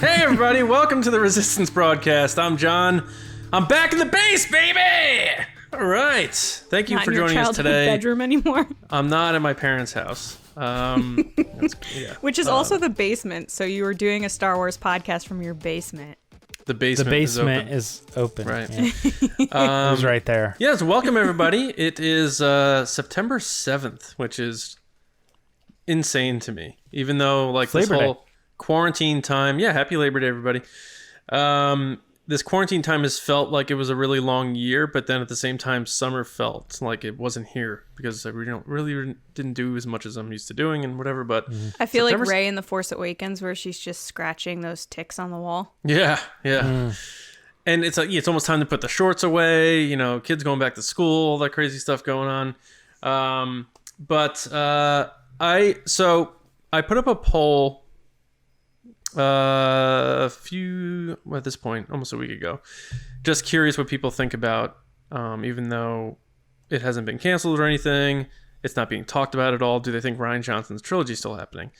Hey everybody, welcome to the Resistance broadcast. I'm John. I'm back in the base, baby! All right. Thank you for joining us today. Not in your bedroom anymore. I'm not at my parents' house. Which is also the basement. So you were doing a Star Wars podcast from your basement. The basement is open. Right. Yeah. It was right there. Yes, welcome everybody. It is September 7th, which is insane to me. Even though like this whole quarantine time. Yeah, happy Labor Day, everybody. This quarantine time has felt like it was a really long year, but then at the same time, summer felt like it wasn't here because I really didn't do as much as I'm used to doing and whatever. But I feel like Rey in The Force Awakens, where she's just scratching those ticks on the wall. Yeah. And it's like it's almost time to put the shorts away. You know, kids going back to school, all that crazy stuff going on. I put up a poll at this point, almost a week ago, just curious what people think about, even though it hasn't been canceled or anything, it's not being talked about at all. Do they think Rian Johnson's trilogy is still happening?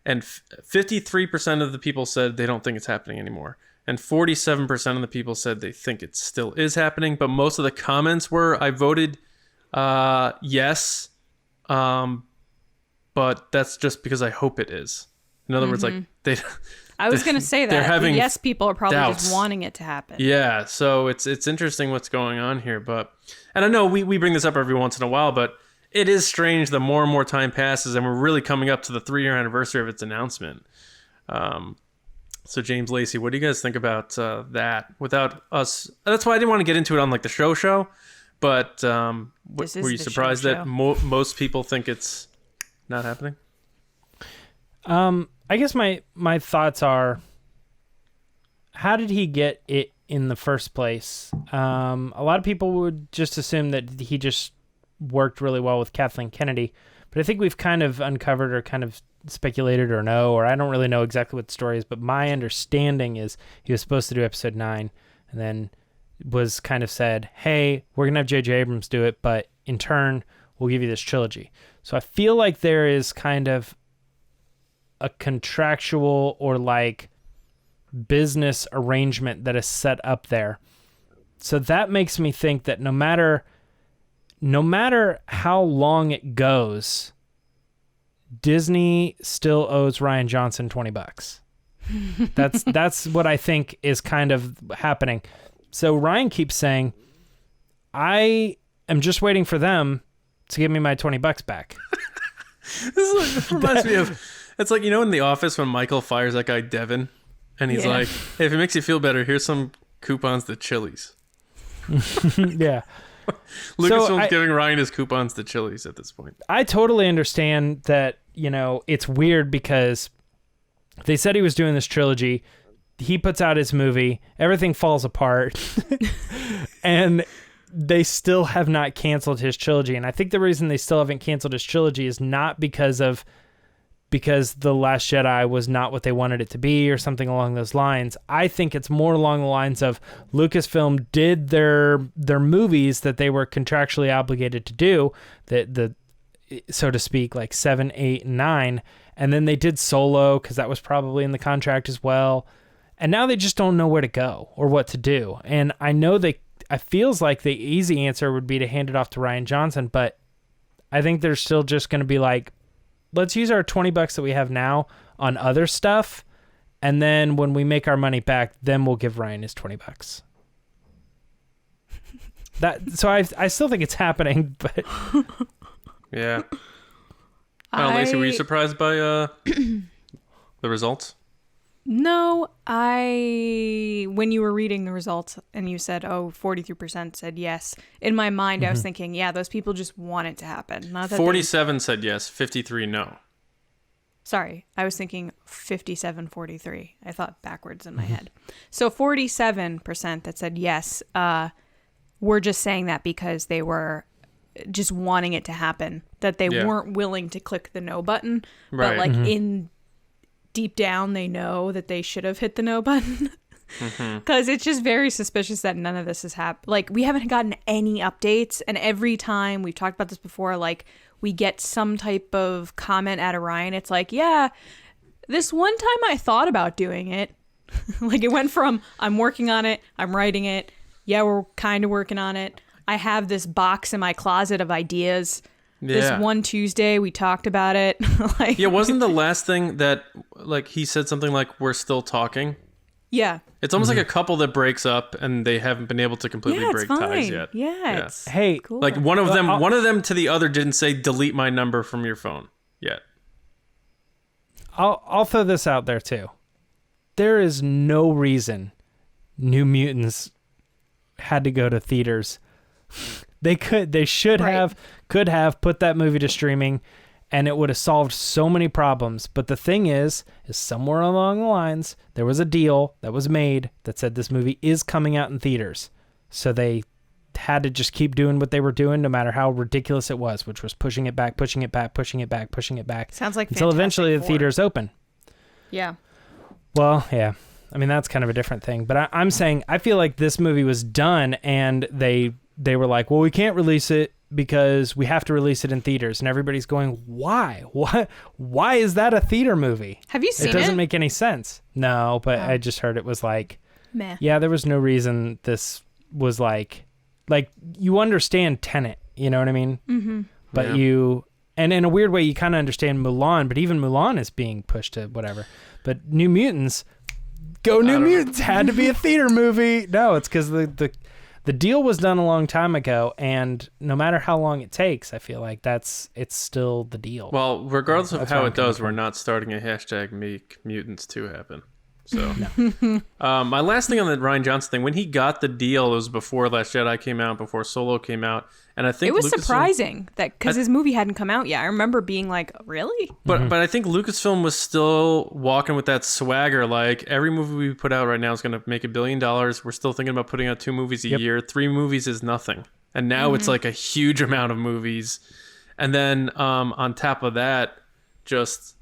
And 53% of the people said they don't think it's happening anymore. And 47% of the people said they think it still is happening. But most of the comments were, I voted yes, but that's just because I hope it is. In other words, like I was going to say that. The yes people are probably doubts. just wanting it to happen. Yeah, so it's interesting what's going on here. And I know we bring this up every once in a while, but it is strange the more and more time passes, and we're really coming up to the 3-year anniversary of its announcement. So James, Lacey, what do you guys think about that? Without us, that's why I didn't want to get into it on like the show. But were you surprised that most people think it's not happening? I guess my thoughts are, how did he get it in the first place? A lot of people would just assume that he just worked really well with Kathleen Kennedy, but I think we've kind of uncovered or kind of speculated or I don't really know exactly what the story is, but my understanding is he was supposed to do episode 9 and then was kind of said, hey, we're going to have J.J. Abrams do it, but in turn, we'll give you this trilogy. So I feel like there is kind of a contractual or like business arrangement that is set up there. So that makes me think that no matter how long it goes, Disney still owes Rian Johnson $20. That's what I think is kind of happening. So Ryan keeps saying, I am just waiting for them to give me my $20 back. This reminds me of, it's like, you know, in The Office when Michael fires that guy Devin, and he's like, hey, if it makes you feel better, here's some coupons to Chili's. Yeah. Lucasfilm's giving Ryan his coupons to Chili's at this point. I totally understand that, you know, it's weird because they said he was doing this trilogy. He puts out his movie, everything falls apart, and they still have not canceled his trilogy. And I think the reason they still haven't canceled his trilogy is not because The Last Jedi was not what they wanted it to be or something along those lines. I think it's more along the lines of Lucasfilm did their movies that they were contractually obligated to do, the so to speak, like 7, 8, and 9, and then they did Solo because that was probably in the contract as well. And now they just don't know where to go or what to do. And I know I feels like the easy answer would be to hand it off to Rian Johnson, but I think they're still just going to be like, let's use our $20 that we have now on other stuff, and then when we make our money back, then we'll give Ryan his $20. So I still think it's happening, but yeah. Lacey, were you surprised by the results? No, when you were reading the results and you said, 43% said yes, in my mind, I was thinking, yeah, those people just want it to happen. Not that 47 said yes, 53 no. Sorry, I was thinking 57-43. I thought backwards in my head. So 47% that said yes were just saying that because they were just wanting it to happen, that they weren't willing to click the no button, but like in deep down, they know that they should have hit the no button. Because it's just very suspicious that none of this has happened. Like, we haven't gotten any updates. And every time, we've talked about this before, like, we get some type of comment out of Ryan. It's like, yeah, this one time I thought about doing it. Like it went from I'm working on it, I'm writing it. Yeah, we're kind of working on it. I have this box in my closet of ideas. This one Tuesday we talked about it. Like, yeah, wasn't the last thing that like he said something like we're still talking? Yeah. It's almost like a couple that breaks up and they haven't been able to completely break ties yet. Yeah, it's Hey, cool. like one of them to the other didn't say delete my number from your phone yet. I'll throw this out there too. There is no reason New Mutants had to go to theaters. They should have put that movie to streaming, and it would have solved so many problems. But the thing is somewhere along the lines, there was a deal that was made that said this movie is coming out in theaters. So they had to just keep doing what they were doing, no matter how ridiculous it was, which was pushing it back. Sounds like until eventually the theaters open. Yeah. Well, yeah. I mean, that's kind of a different thing. But I'm saying I feel like this movie was done, and they were like, well, we can't release it because we have to release it in theaters. And everybody's going, why? What? Why is that a theater movie? Have you seen it? It doesn't make any sense. No, but I just heard it was like, meh. Yeah, there was no reason this was like you understand Tenet, you know what I mean? Mm-hmm. But and in a weird way, you kind of understand Mulan, but even Mulan is being pushed to whatever. But New Mutants, New Mutants had to be a theater movie. No, it's because the deal was done a long time ago, and no matter how long it takes, I feel like it's still the deal. Well, regardless of how it does, we're not starting a hashtag make mutants 2 happen. So, my last thing on the Rian Johnson thing, when he got the deal, it was before Last Jedi came out, before Solo came out, and I think it was surprising that because his movie hadn't come out yet. I remember being like, "Really?" But I think Lucasfilm was still walking with that swagger. Like every movie we put out right now is going to make $1 billion. We're still thinking about putting out 2 movies a year. 3 movies is nothing, and now it's like a huge amount of movies. And then on top of that, just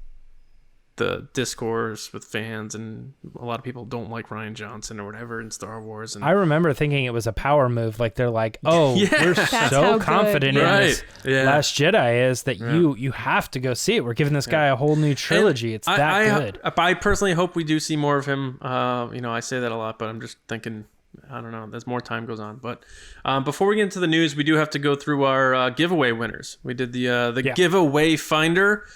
the discourse with fans, and a lot of people don't like Rian Johnson or whatever in Star Wars. And I remember thinking it was a power move. Like they're like, oh, we're so confident in this Last Jedi is that you have to go see it. We're giving this guy a whole new trilogy. It's that good. I personally hope we do see more of him. I say that a lot, but I'm just thinking, I don't know, as more time goes on. But before we get into the news, we do have to go through our giveaway winners. We did the giveaway finder,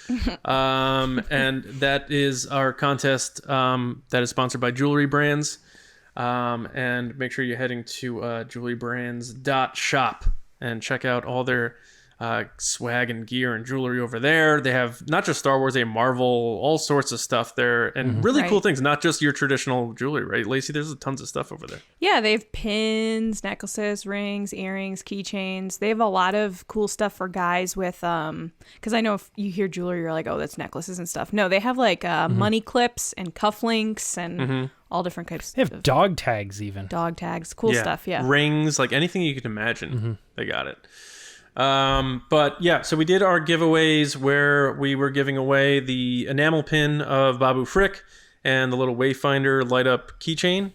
and that is our contest that is sponsored by Jewelry Brands. And make sure you're heading to jewelrybrands.shop and check out all their swag and gear and jewelry over there. They have not just Star Wars, they have Marvel, all sorts of stuff there, and really cool things, not just your traditional jewelry, right, Lacey? There's tons of stuff over there. Yeah, they have pins, necklaces, rings, earrings, keychains. They have a lot of cool stuff for guys with because I know if you hear jewelry, you're like, oh, that's necklaces and stuff. No, they have like money clips and cufflinks and all different types. They have dog tags, even dog tags, cool stuff. Yeah, rings, like anything you can imagine. They got it. But yeah, so we did our giveaways where we were giving away the enamel pin of Babu Frick and the little Wayfinder light up keychain.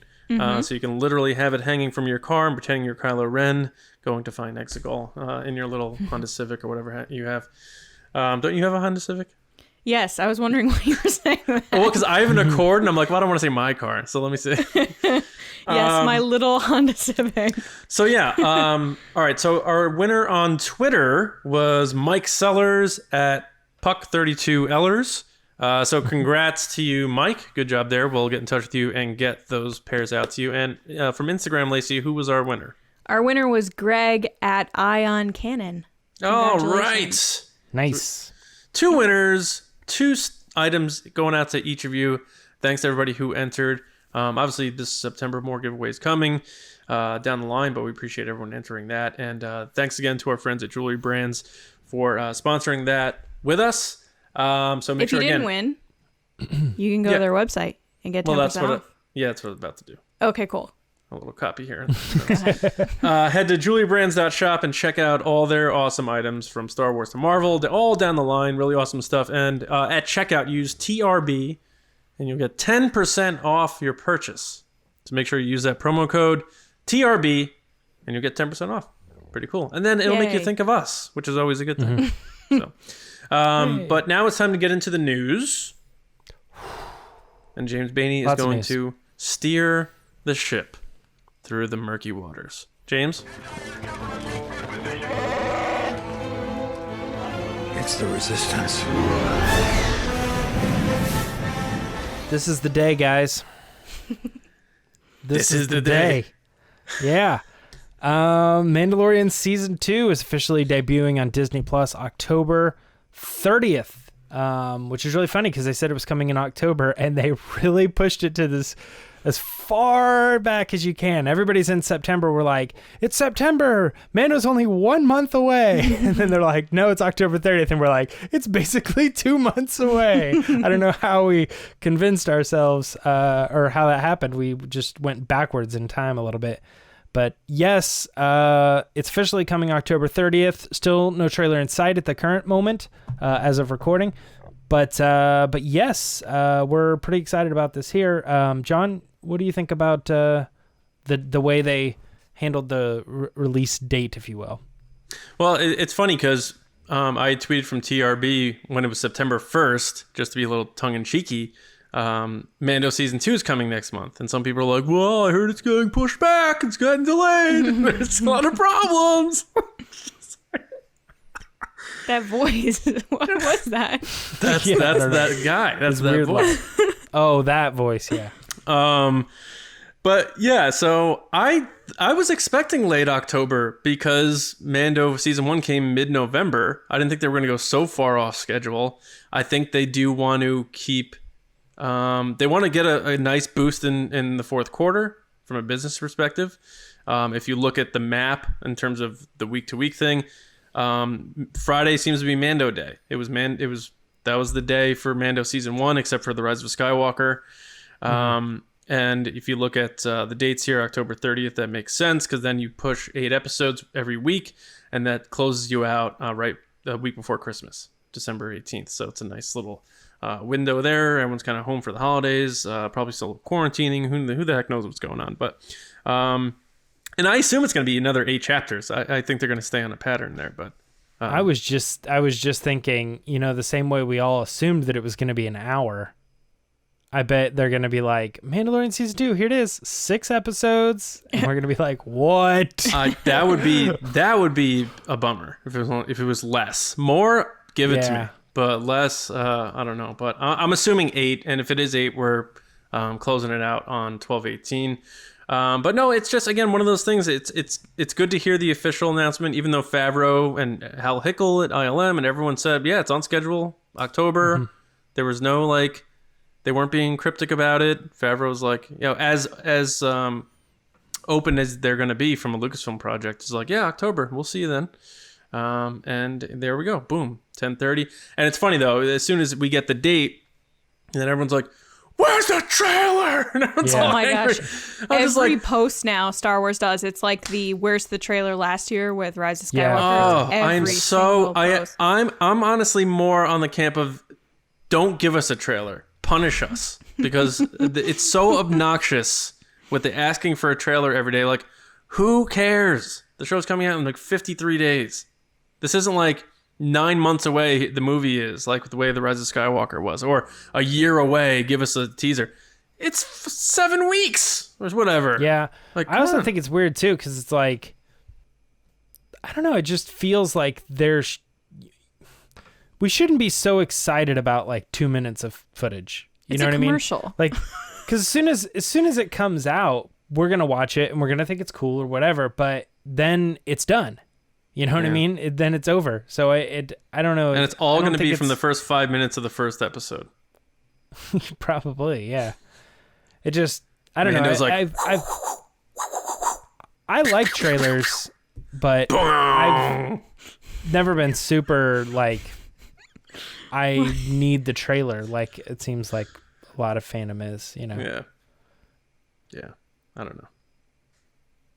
So you can literally have it hanging from your car and pretending you're Kylo Ren going to find Exegol in your little Honda Civic or whatever you have. Don't you have a Honda Civic? Yes, I was wondering why you were saying that. Well, because I have an Accord, and I'm like, well, I don't want to say my car, so let me see. Yes, my little Honda Civic. So yeah, all right. So our winner on Twitter was Mike Sellers at Puck32Ellers. So congrats to you, Mike. Good job there. We'll get in touch with you and get those pairs out to you. And from Instagram, Lacey, who was our winner? Our winner was Greg at Ion Cannon. All right. Nice. 2 winners, 2 items going out to each of you. Thanks to everybody who entered. Obviously, this September, more giveaways coming down the line, but we appreciate everyone entering that. And thanks again to our friends at Jewelry Brands for sponsoring that with us. So make if sure, you didn't win, you can go to their website and get 10% that's what off. that's what I'm about to do. Okay, cool. A little copy here. Head to jewelrybrands.shop and check out all their awesome items from Star Wars to Marvel, all down the line. Really awesome stuff. And at checkout, use TRB, and you'll get 10% off your purchase. So make sure you use that promo code TRB, and you'll get 10% off. Pretty cool. And then it'll make you think of us, which is always a good thing. So, but now it's time to get into the news. And James Baney is going to steer the ship through the murky waters. James? It's the Resistance. This is the day, guys. This is the day. Yeah. Mandalorian Season 2 is officially debuting on Disney Plus October 30th, which is really funny because they said it was coming in October, and they really pushed it to this as far back as you can. Everybody's in September. We're like, it's September. Mando's only 1 month away. And then they're like, no, it's October 30th. And we're like, it's basically 2 months away. I don't know how we convinced ourselves or how that happened. We just went backwards in time a little bit. But yes, it's officially coming October 30th. Still no trailer in sight at the current moment as of recording. But yes, we're pretty excited about this here. John, what do you think about the way they handled the release date, if you will? Well, it's funny because I tweeted from TRB when it was September 1st, just to be a little tongue-in-cheeky, Mando Season 2 is coming next month. And some people are like, well, I heard it's getting pushed back. It's getting delayed. There's a lot of problems. That voice. What was that? That's that guy. That's that voice. Oh, that voice, yeah. But yeah, so I was expecting late October because Mando Season 1 came mid-November. I didn't think they were going to go so far off schedule. I think they do want to keep... they want to get a nice boost in the fourth quarter from a business perspective. If you look at the map in terms of the week-to-week thing, Friday seems to be Mando Day. That was the day for Mando Season 1, except for The Rise of Skywalker. And if you look at the dates here, October 30th, that makes sense because then you push 8 episodes every week, and that closes you out right the week before Christmas, December 18th. So it's a nice little window there. Everyone's kind of home for the holidays, probably still quarantining. Who the heck knows what's going on? But and I assume it's going to be another 8 chapters. I think they're going to stay on a pattern there. But I was just thinking, the same way we all assumed that it was going to be an hour. I bet they're going to be like, Mandalorian Season 2, here it is, 6 episodes. And we're going to be like, what? That would be a bummer if it was less. More, give it to me. But less, I don't know. But I'm assuming 8. And if it is 8, we're closing it out on 12/18. But no, it's just, again, one of those things. It's good to hear the official announcement, even though Favreau and Hal Hickel at ILM and everyone said, yeah, it's on schedule, October. Mm-hmm. There was no, they weren't being cryptic about it. Favreau was like, as open as they're going to be from a Lucasfilm project. It's like, yeah, October, we'll see you then. And there we go. Boom, 10:30. And it's funny, though, as soon as we get the date, and then everyone's like, where's the trailer? And everyone's Oh my angry. gosh. Every post now Star Wars does. It's like the where's the trailer last year with Rise of Skywalker. Yeah. I'm honestly more on the camp of don't give us a trailer. Punish us. Because it's so obnoxious with the asking for a trailer every day. Like, who cares? The show's coming out in 53 days. This isn't like 9 months away the movie is, like the way The Rise of Skywalker was, or a year away, give us a teaser. It's 7 weeks or whatever. Yeah. I also think it's weird too, because it's like, I don't know, it just feels like we shouldn't be so excited about 2 minutes of footage. You know what I mean? Commercial. Because as soon as it comes out, we're gonna watch it and we're gonna think it's cool or whatever, but then it's done. You know what I mean? Then it's over. So I don't know. And it's all going to be from the first 5 minutes of the first episode. Probably, yeah. It just, I don't know. I like trailers, but I've never been super I need the trailer. It seems like a lot of fandom is, Yeah. I don't know.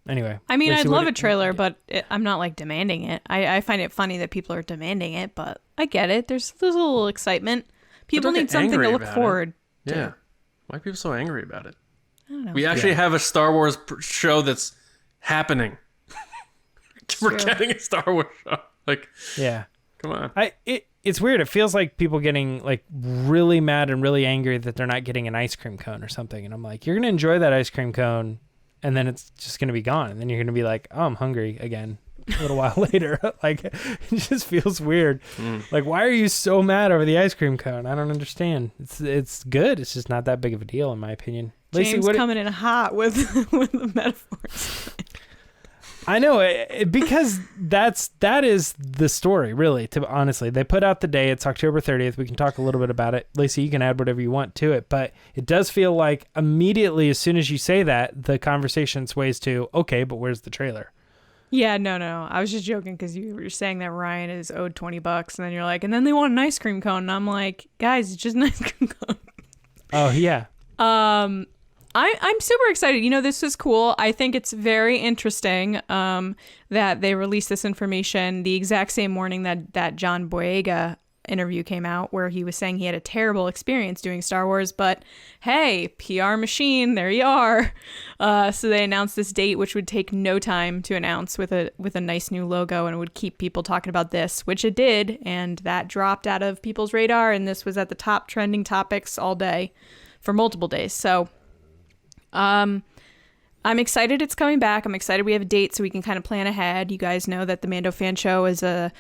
Anyway. I mean, I'd love a trailer, but I'm not demanding it. I find it funny that people are demanding it, but I get it. There's a little excitement. People need something to look forward to. Yeah. Why are people so angry about it? I don't know. We actually have a Star Wars show that's happening. We're getting a Star Wars show. Yeah. Come on. It's weird. It feels like people getting like really mad and really angry that they're not getting an ice cream cone or something. And I'm like, you're going to enjoy that ice cream cone and then it's just going to be gone. And then you're going to be like, oh, I'm hungry again a little while later. Like, it just feels weird. Like, why are you so mad over the ice cream cone? I don't understand. It's good. It's just not that big of a deal in my opinion. Lacey, James coming in hot with the metaphors. I know because that is the story, really. Honestly, they put out the day. It's October 30th. We can talk a little bit about it. Lacey, you can add whatever you want to it, but it does feel like immediately as soon as you say that, the conversation sways to, okay, but where's the trailer? Yeah, no. I was just joking because you were saying that Ryan is owed $20, and then you're like, and then they want an ice cream cone, and I'm like, guys, it's just an ice cream cone. Oh yeah. I'm super excited. This is cool. I think it's very interesting that they released this information the exact same morning that John Boyega interview came out, where he was saying he had a terrible experience doing Star Wars, but hey, PR machine, there you are. So they announced this date, which would take no time to announce with a nice new logo, and it would keep people talking about this, which it did, and that dropped out of people's radar, and this was at the top trending topics all day for multiple days. So I'm excited it's coming back. I'm excited we have a date so we can kind of plan ahead. You guys know that the Mando Fan Show is a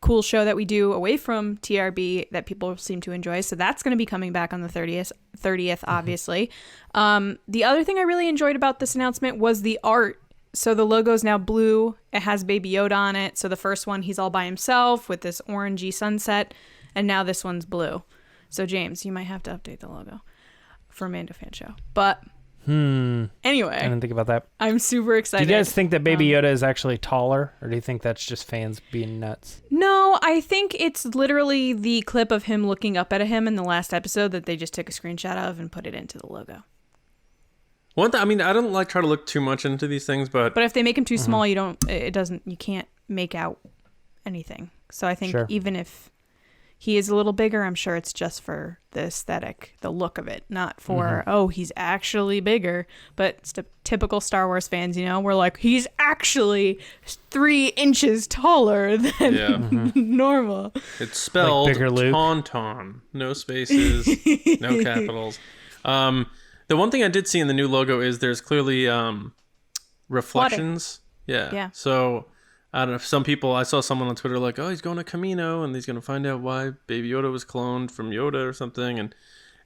cool show that we do away from TRB that people seem to enjoy. So that's going to be coming back on the 30th, obviously. The other thing I really enjoyed about this announcement was the art. So the logo is now blue. It has Baby Yoda on it. So the first one, he's all by himself with this orangey sunset. And now this one's blue. So James, you might have to update the logo for Mando Fan Show. But anyway, I didn't think about that. I'm super excited. Do you guys think that Baby Yoda is actually taller, or do you think that's just fans being nuts? No, I think it's literally the clip of him looking up at him in the last episode that they just took a screenshot of and put it into the logo. I don't try to look too much into these things, but if they make him too small, you can't make out anything. So I think even if he is a little bigger, I'm sure it's just for the aesthetic, the look of it, not for, he's actually bigger. But it's typical Star Wars fans, we're like, he's actually 3 inches taller than normal. It's spelled like bigger Luke. Tauntaun. No spaces, no capitals. The one thing I did see in the new logo is there's clearly reflections. Yeah. So I don't know. Some people, I saw someone on Twitter like, oh, he's going to Camino and he's going to find out why Baby Yoda was cloned from Yoda or something. And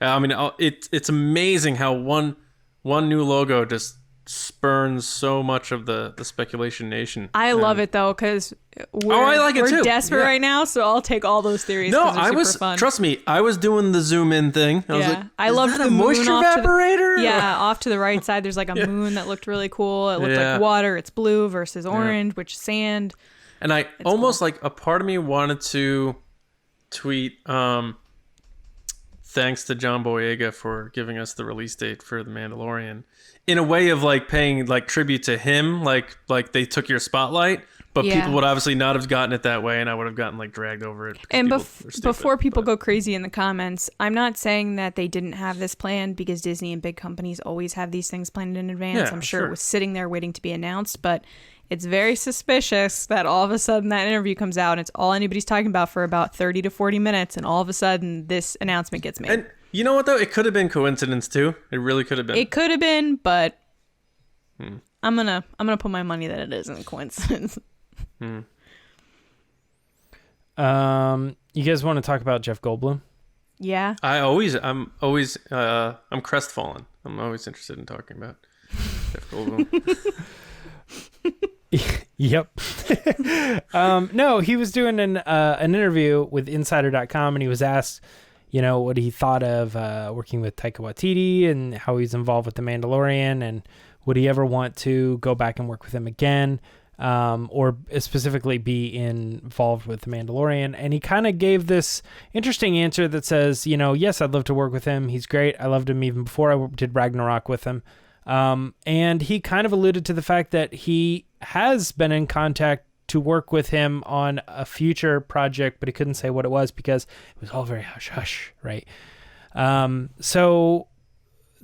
it's amazing how one new logo just spurns so much of the speculation nation. I love it though, because we're desperate right now, so I'll take all those theories. No, I was fun. Trust me, I was doing the zoom in thing. I was like, I loved the moisture evaporator. Off to the right side, there's like a moon that looked really cool. It looked like water. It's blue versus orange, which is sand. And I almost cool. Like a part of me wanted to tweet thanks to John Boyega for giving us the release date for The Mandalorian, in a way of like paying like tribute to him, like they took your spotlight, but people would obviously not have gotten it that way, and I would have gotten like dragged over it. And before people go crazy in the comments, I'm not saying that they didn't have this planned, because Disney and big companies always have these things planned in advance. I'm sure it was sitting there waiting to be announced, but it's very suspicious that all of a sudden that interview comes out and it's all anybody's talking about for about 30 to 40 minutes, and all of a sudden this announcement gets made. And you know what though? It could have been coincidence too. It really could have been. It could have been, but I'm gonna put my money that it isn't a coincidence. You guys want to talk about Jeff Goldblum? Yeah. I'm crestfallen. I'm always interested in talking about Jeff Goldblum. Yep. No, he was doing an interview with Insider.com, and he was asked, what he thought of working with Taika Waititi and how he's involved with The Mandalorian, and would he ever want to go back and work with him again, or specifically be involved with The Mandalorian. And he kind of gave this interesting answer that says, yes, I'd love to work with him. He's great. I loved him even before I did Ragnarok with him. And he kind of alluded to the fact that he has been in contact to work with him on a future project, but he couldn't say what it was because it was all very hush-hush, right? So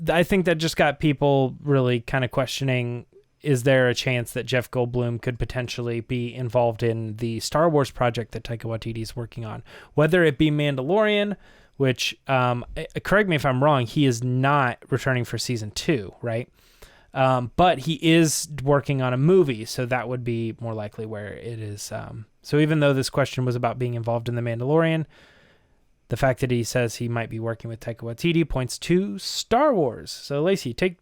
I think that just got people really kind of questioning is there a chance that Jeff Goldblum could potentially be involved in the Star Wars project that Taika Waititi is working on? Whether it be Mandalorian, which, correct me if I'm wrong, he is not returning for season 2, right? But he is working on a movie, so that would be more likely where it is. So even though this question was about being involved in The Mandalorian, the fact that he says he might be working with Taika Waititi points to Star Wars. So Lacey, take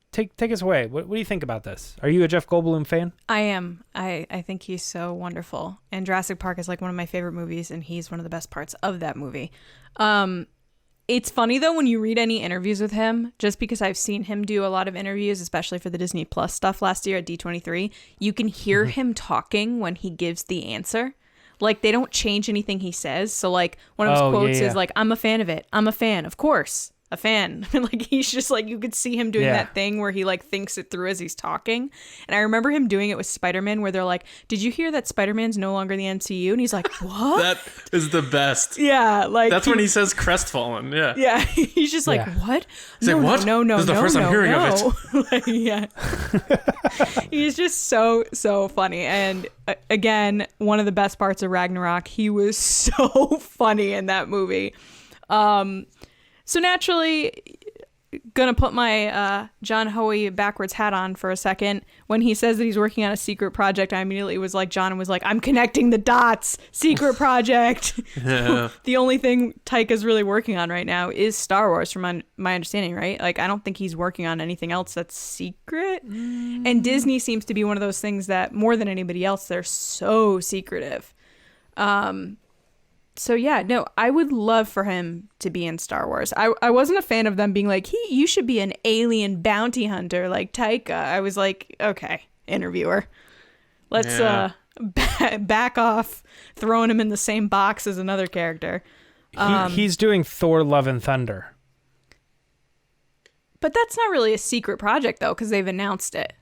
us away. What do you think about this? Are you a Jeff Goldblum fan? I am. I think he's so wonderful. And Jurassic Park is like one of my favorite movies, and he's one of the best parts of that movie. It's funny, though, when you read any interviews with him, just because I've seen him do a lot of interviews, especially for the Disney Plus stuff last year at D23, you can hear him talking when he gives the answer. Like, they don't change anything he says. So, like, one of his quotes is, like, I'm a fan of it. I'm a fan. Of course. A fan. Like, he's just, like, you could see him doing that thing where he, like, thinks it through as he's talking. And I remember him doing it with Spider-Man, where they're like, did you hear that Spider-Man's no longer in the MCU? And he's like, what? That is the best. Yeah, like... That's when he says crestfallen, yeah. Yeah, he's just like, what? He's like, what? No, this is the first I'm hearing of it. Like, yeah. He's just so funny. And again, one of the best parts of Ragnarok, he was so funny in that movie. So naturally, gonna put my John Hoey backwards hat on for a second. When he says that he's working on a secret project, I immediately was like, John was like, I'm connecting the dots. Secret project. Yeah. The only thing Taika's really working on right now is Star Wars, from my understanding, right? Like, I don't think he's working on anything else that's secret. And Disney seems to be one of those things that, more than anybody else, they're so secretive. So yeah, no, I would love for him to be in Star Wars. I wasn't a fan of them being like, you should be an alien bounty hunter like Taika. I was like, okay, interviewer, let's back off throwing him in the same box as another character. He's doing Thor: Love and Thunder. But that's not really a secret project, though, because they've announced it.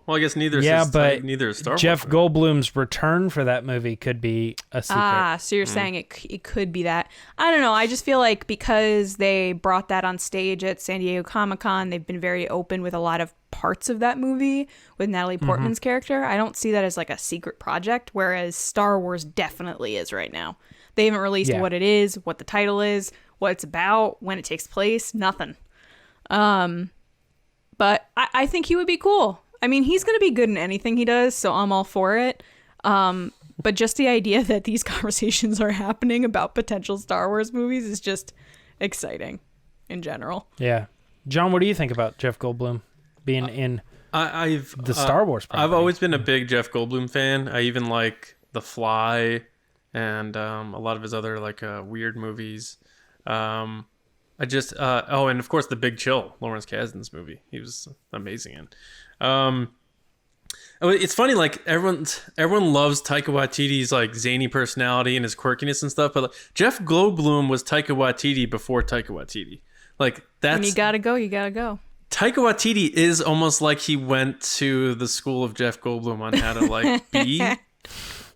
Well, I guess neither is Star Wars. Jeff Goldblum's return for that movie could be a secret. So you're saying it could be that. I don't know. I just feel like because they brought that on stage at San Diego Comic-Con, they've been very open with a lot of parts of that movie with Natalie Portman's character. I don't see that as like a secret project, whereas Star Wars definitely is right now. They haven't released what it is, what the title is, what it's about, when it takes place, nothing. But I think he would be cool. I mean, he's going to be good in anything he does, so I'm all for it. But just the idea that these conversations are happening about potential Star Wars movies is just exciting in general. Yeah. John, what do you think about Jeff Goldblum being in the Star Wars project? I've always been a big Jeff Goldblum fan. I even like The Fly and a lot of his other like weird movies. And of course, The Big Chill, Lawrence Kasdan's movie. He was amazing in. It's funny, like everyone loves Taika Waititi's like zany personality and his quirkiness and stuff, but like, Jeff Goldblum was Taika Waititi before Taika Waititi. Like that's, when you gotta go. Taika Waititi is almost like he went to the school of Jeff Goldblum on how to like be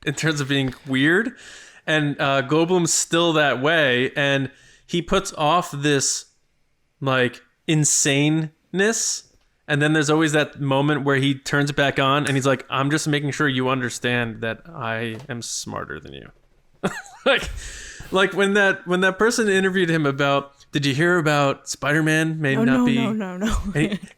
in terms of being weird, and Goldblum's still that way, and he puts off this like insaneness. And then there's always that moment where he turns it back on and he's like, I'm just making sure you understand that I am smarter than you. like when that person interviewed him about, did you hear about Spider-Man may not be... No.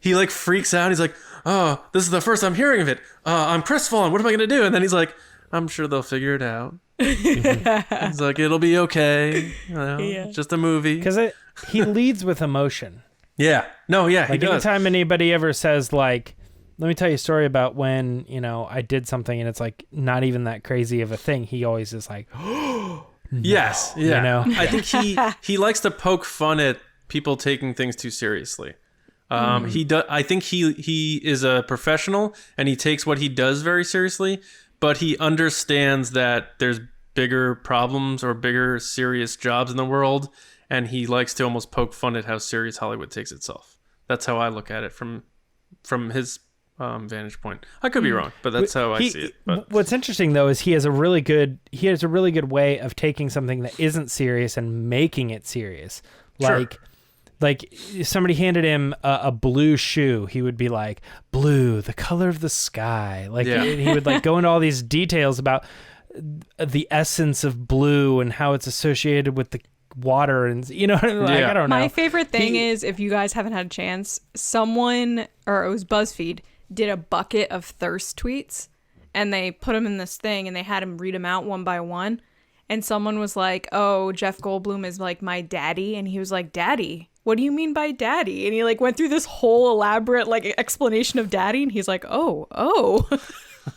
He like freaks out. He's like, oh, this is the first I'm hearing of it. I'm crestfallen. What am I going to do? And then he's like, I'm sure they'll figure it out. He's like, it'll be okay. It's just a movie. Because he leads with emotion. Yeah. No, yeah, like he does. anytime anybody ever says like, let me tell you a story about when, I did something and it's like not even that crazy of a thing. He always is like, oh, no. Yes. Yeah. I think he likes to poke fun at people taking things too seriously. He does. I think he is a professional and he takes what he does very seriously, but he understands that there's bigger problems or bigger serious jobs in the world. And he likes to almost poke fun at how serious Hollywood takes itself. That's how I look at it from his vantage point. I could be wrong, but that's how I see it. But what's interesting though is he has a really good way of taking something that isn't serious and making it serious. Sure. Like Like, if somebody handed him a blue shoe, he would be like, blue, the color of the sky. Like, he would like go into all these details about the essence of blue and how it's associated with the water, and I don't know. My favorite thing is, if you guys haven't had a chance, someone, or it was BuzzFeed, did a bucket of thirst tweets, and they put them in this thing, and they had him read them out one by one. And someone was like, "Oh, Jeff Goldblum is like my daddy," and he was like, "Daddy? What do you mean by daddy?" And he like went through this whole elaborate like explanation of daddy, and he's like, "Oh."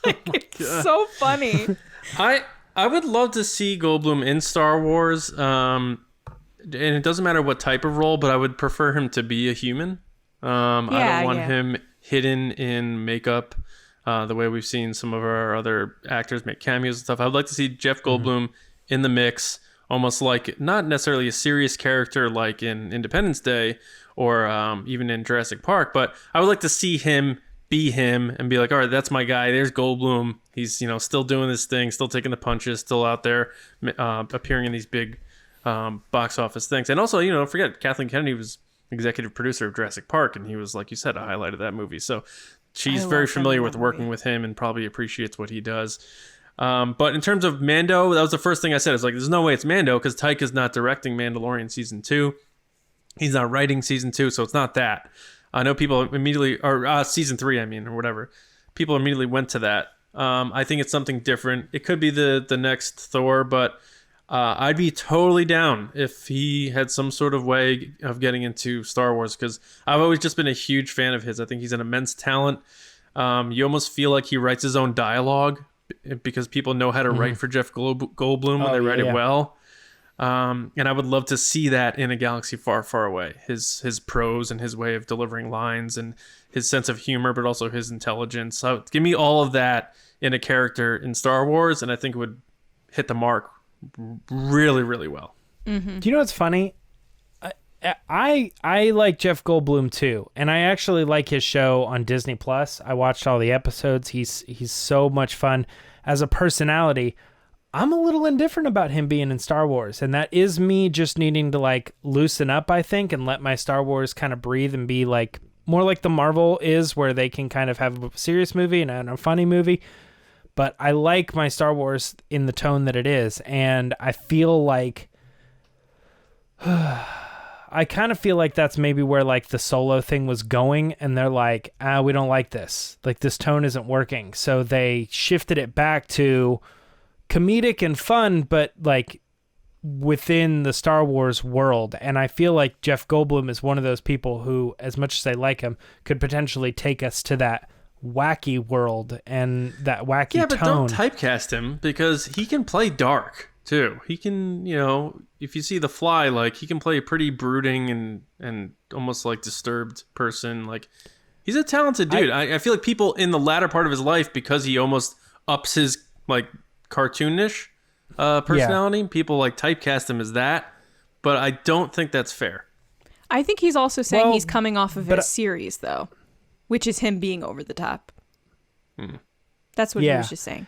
Like, it's so funny. I would love to see Goldblum in Star Wars, and it doesn't matter what type of role, but I would prefer him to be a human. I don't want him hidden in makeup, the way we've seen some of our other actors make cameos and stuff. I would like to see Jeff Goldblum in the mix, almost like not necessarily a serious character like in Independence Day or even in Jurassic Park, but I would like to see him be him and be like, all right, that's my guy. There's Goldblum. He's still doing this thing, still taking the punches, still out there appearing in these big box office things. And also, don't forget, Kathleen Kennedy was executive producer of Jurassic Park, and he was, like you said, a highlight of that movie. So she's very familiar with working with him and probably appreciates what he does. But in terms of Mando, that was the first thing I said. It's like, there's no way it's Mando because Taika's not directing Mandalorian season 2. He's not writing season 2, so it's not that. I know people immediately, or season 3, or whatever. People immediately went to that. I think it's something different. It could be the next Thor, but I'd be totally down if he had some sort of way of getting into Star Wars, because I've always just been a huge fan of his. I think he's an immense talent. You almost feel like he writes his own dialogue because people know how to write for Jeff Goldblum when they write it well. And I would love to see that in a galaxy far, far away. His prose and his way of delivering lines and his sense of humor, but also his intelligence. So give me all of that in a character in Star Wars, and I think it would hit the mark really, really well. Do you know what's funny? I like Jeff Goldblum too, and I actually like his show on Disney Plus. I watched all the episodes. He's so much fun as a personality. I'm a little indifferent about him being in Star Wars, and that is me just needing to like loosen up, I think, and let my Star Wars kind of breathe and be like more like the Marvel is, where they can kind of have a serious movie and a funny movie. But I like my Star Wars in the tone that it is, and I feel like I kind of feel like that's maybe where like the Solo thing was going, and they're like, we don't like this. Like, this tone isn't working. So they shifted it back to comedic and fun, but like within the Star Wars world. And I feel like Jeff Goldblum is one of those people who, as much as I like him, could potentially take us to that wacky world and that wacky tone. Yeah, but don't typecast him, because he can play dark too. He can, if you see The Fly, like, he can play a pretty brooding and almost like disturbed person. Like, he's a talented dude. I feel like people in the latter part of his life, because he almost ups his like cartoonish personality, people like typecast him as that, but I don't think that's fair. I think he's also saying he's coming off of a series, though, which is him being over the top. That's what he was just saying.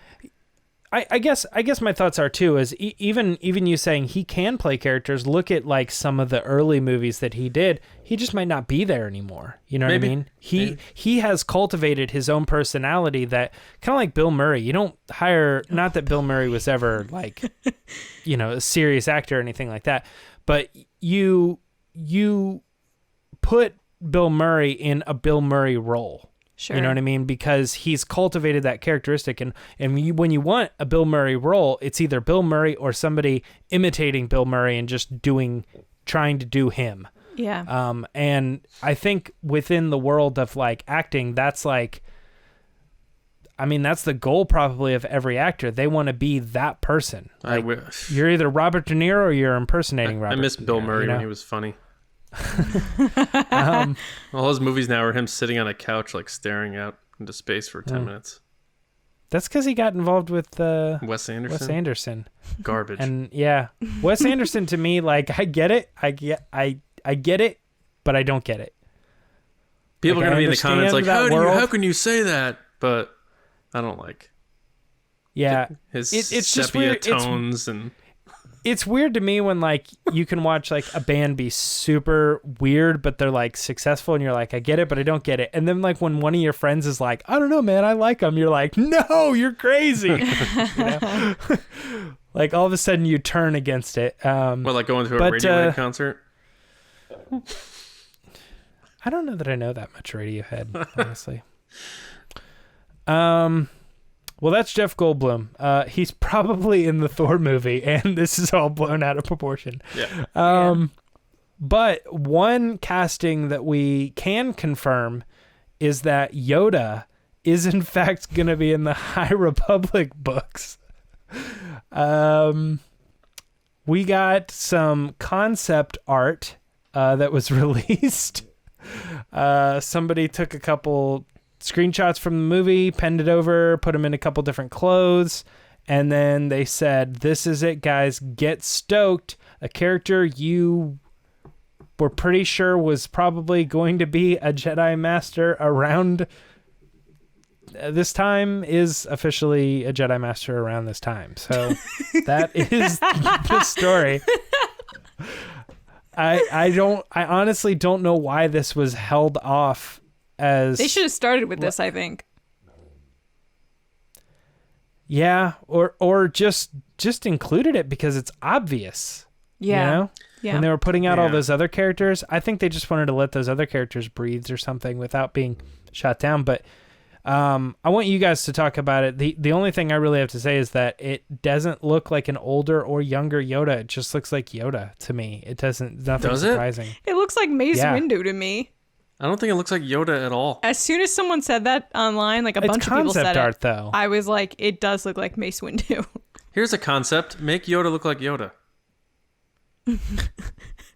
I guess my thoughts are too, is even you saying he can play characters. Look at like some of the early movies that he did. He just might not be there anymore. You know what I mean? He has cultivated his own personality, that kind of like Bill Murray. You don't hire, not that Bill Murray was ever like, a serious actor or anything like that, but you put Bill Murray in a Bill Murray role. Sure. You know what I mean? Because he's cultivated that characteristic. And when you want a Bill Murray role, it's either Bill Murray or somebody imitating Bill Murray and just trying to do him. Yeah. And I think within the world of like acting, that's like, that's the goal probably of every actor. They want to be that person. Like, I wish. You're either Robert De Niro or you're impersonating Robert. I miss De Niro, Bill Murray when he was funny. All his movies now are him sitting on a couch, like staring out into space for 10 minutes. That's because he got involved with Wes Anderson. Garbage. And Wes Anderson, to me, like, I get it. I get it, but I don't get it. People are gonna be in the comments like, how can you say that? But I don't like. Yeah, his it's sepia just weird. tones and. It's weird to me when like you can watch like a band be super weird, but they're like successful, and you're like, I get it, but I don't get it. And then like when one of your friends is like, I don't know, man, I like them. You're like, no, you're crazy. You know? Like all of a sudden you turn against it. Well, like going to a Radiohead concert. I don't know that I know that much Radiohead, honestly. Well, that's Jeff Goldblum. He's probably in the Thor movie, and this is all blown out of proportion. Yeah. But one casting that we can confirm is that Yoda is in fact going to be in the High Republic books. We got some concept art that was released. Somebody took a couple screenshots from the movie, penned it over, put them in a couple different clothes, and then they said, this is it, guys, get stoked. A character you were pretty sure was probably going to be a Jedi Master around this time is officially a Jedi Master around this time. So that is the story. I honestly don't know why this was held off. As they should have started with this, I think. Yeah, or just included it because it's obvious. Yeah. You know? Yeah. When they were putting out all those other characters, I think they just wanted to let those other characters breathe or something without being shot down. But I want you guys to talk about it. The only thing I really have to say is that it doesn't look like an older or younger Yoda. It just looks like Yoda to me. It doesn't. Nothing surprising. It looks like Mace Windu to me. I don't think it looks like Yoda at all. As soon as someone said that online, like a bunch of people said concept art, though. I was like, it does look like Mace Windu. Here's a concept. Make Yoda look like Yoda. How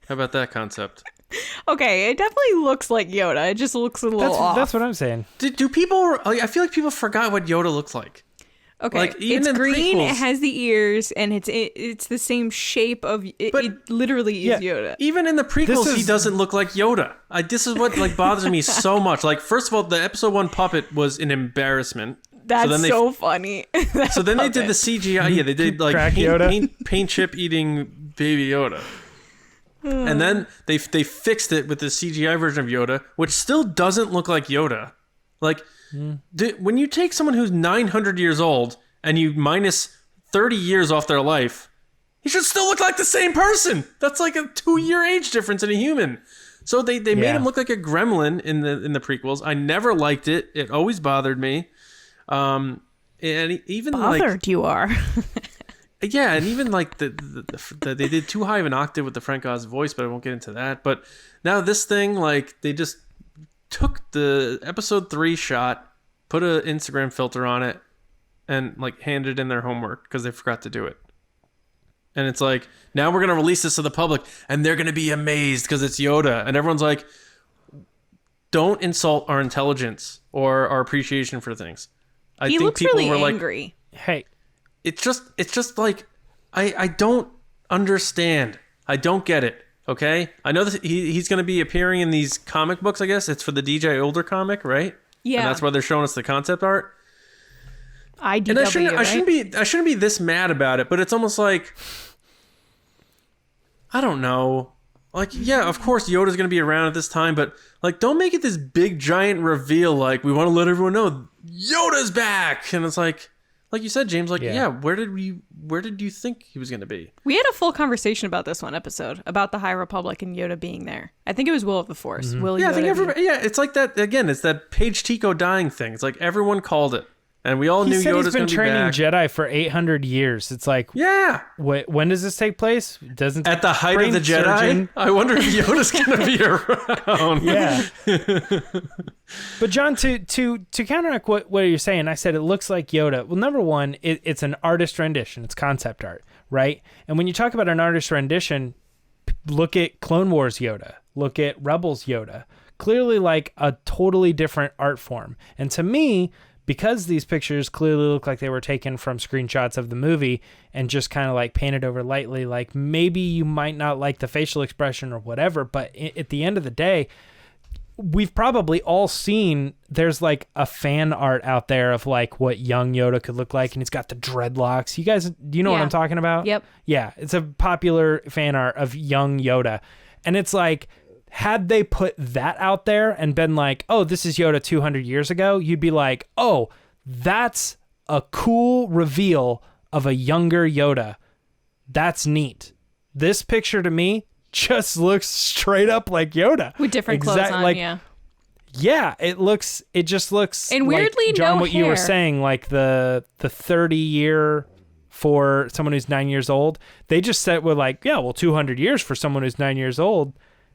about that concept? Okay, it definitely looks like Yoda. It just looks a little off. That's what I'm saying. Do people... I feel like people forgot what Yoda looks like. Okay, like, even it's green, prequels, it has the ears, and it's the same shape of... It literally is Yoda. Even in the prequels, he doesn't look like Yoda. This is what like bothers me so much. Like, first of all, the episode 1 puppet was an embarrassment. That's so funny. So then they did the CGI. Yeah, they did like paint chip eating baby Yoda. And then they fixed it with the CGI version of Yoda, which still doesn't look like Yoda. Like, when you take someone who's 900 years old and you minus 30 years off their life, he should still look like the same person. That's like a 2-year age difference in a human. So they made him look like a gremlin in the prequels. I never liked it. It always bothered me. And even bothered you are. Yeah, and even like they did too high of an octave with the Frank Oz voice, but I won't get into that. But now this thing, like, they just took the episode 3 shot, put an Instagram filter on it, and like handed in their homework because they forgot to do it. And it's like, now we're gonna release this to the public, and they're gonna be amazed because it's Yoda, and everyone's like, don't insult our intelligence or our appreciation for things. He looks really angry. Like, hey. It's just like, I don't understand. I don't get it, okay? I know that he's going to be appearing in these comic books, I guess. It's for the DJ Older comic, right? Yeah. And that's why they're showing us the concept art. IDW, and I shouldn't be this mad about it, but it's almost like, I don't know. Like, yeah, of course Yoda's going to be around at this time, but like, don't make it this big giant reveal like, we want to let everyone know Yoda's back. And it's like you said, James, like, yeah, where did you think he was going to be? We had a full conversation about this one episode, about the High Republic and Yoda being there. I think it was Will of the Force. Mm-hmm. I think everybody, it's like that, again, it's that Paige Tico dying thing. It's like everyone called it. And we all knew Yoda's going to be back. He's been training Jedi for 800 years. It's like, wait, when does this take place? Doesn't at the height of the Jedi? Surgeon? I wonder if Yoda's going to be around. Yeah. But John, to counteract what you're saying, I said it looks like Yoda. Well, number one, it's an artist rendition. It's concept art, right? And when you talk about an artist rendition, look at Clone Wars Yoda. Look at Rebels Yoda. Clearly like a totally different art form. And to me, because these pictures clearly look like they were taken from screenshots of the movie and just kind of like painted over lightly, like maybe you might not like the facial expression or whatever, but at the end of the day, we've probably all seen, there's like a fan art out there of like what young Yoda could look like, and he's got the dreadlocks. You guys, do you know what I'm talking about? Yep. Yeah, it's a popular fan art of young Yoda. And it's like, had they put that out there and been like, oh, this is Yoda 200 years ago, you'd be like, oh, that's a cool reveal of a younger Yoda. That's neat. This picture to me just looks straight up like Yoda. With different clothes on, yeah. Yeah, it just looks and weirdly like, John, no what hair. You were saying, like the 30 year for someone who's 9 years old. They just said, well, like, yeah, well, 200 years for someone who's 9 years old,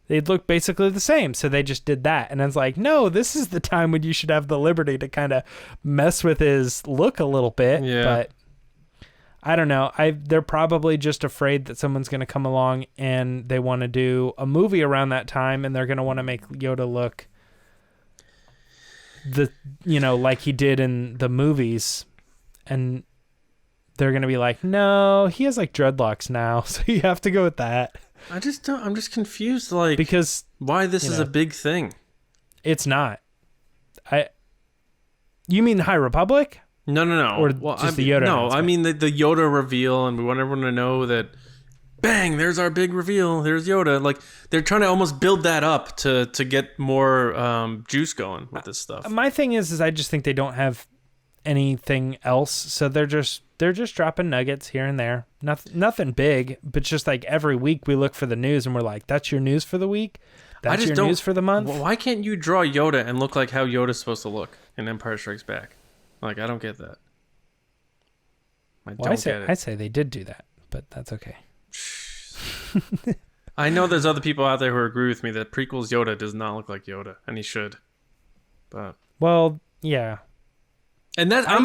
they'd look basically the same. So they just did that. And I was like, no, this is the time when you should have the liberty to kind of mess with his look a little bit. Yeah. But I don't know. They're probably just afraid that someone's going to come along and they want to do a movie around that time, and they're going to want to make Yoda look like he did in the movies, and they're going to be like, no, he has like dreadlocks now, so you have to go with that. I'm just confused, like, because why this is a big thing. It's not. You mean High Republic? No. Or just the Yoda? No, I mean the Yoda reveal, and we want everyone to know that, bang, there's our big reveal. There's Yoda. Like, they're trying to almost build that up to get more juice going with this stuff. My thing is I just think they don't have anything else, so they're just dropping nuggets here and there. Nothing big, but just like every week we look for the news and we're like, that's your news for the week? That's your news for the month? Why can't you draw Yoda and look like how Yoda's supposed to look in Empire Strikes Back? Like, I don't get that. I say they did do that, but that's okay. I know there's other people out there who agree with me that prequels Yoda does not look like Yoda, and he should. But well, yeah. And that I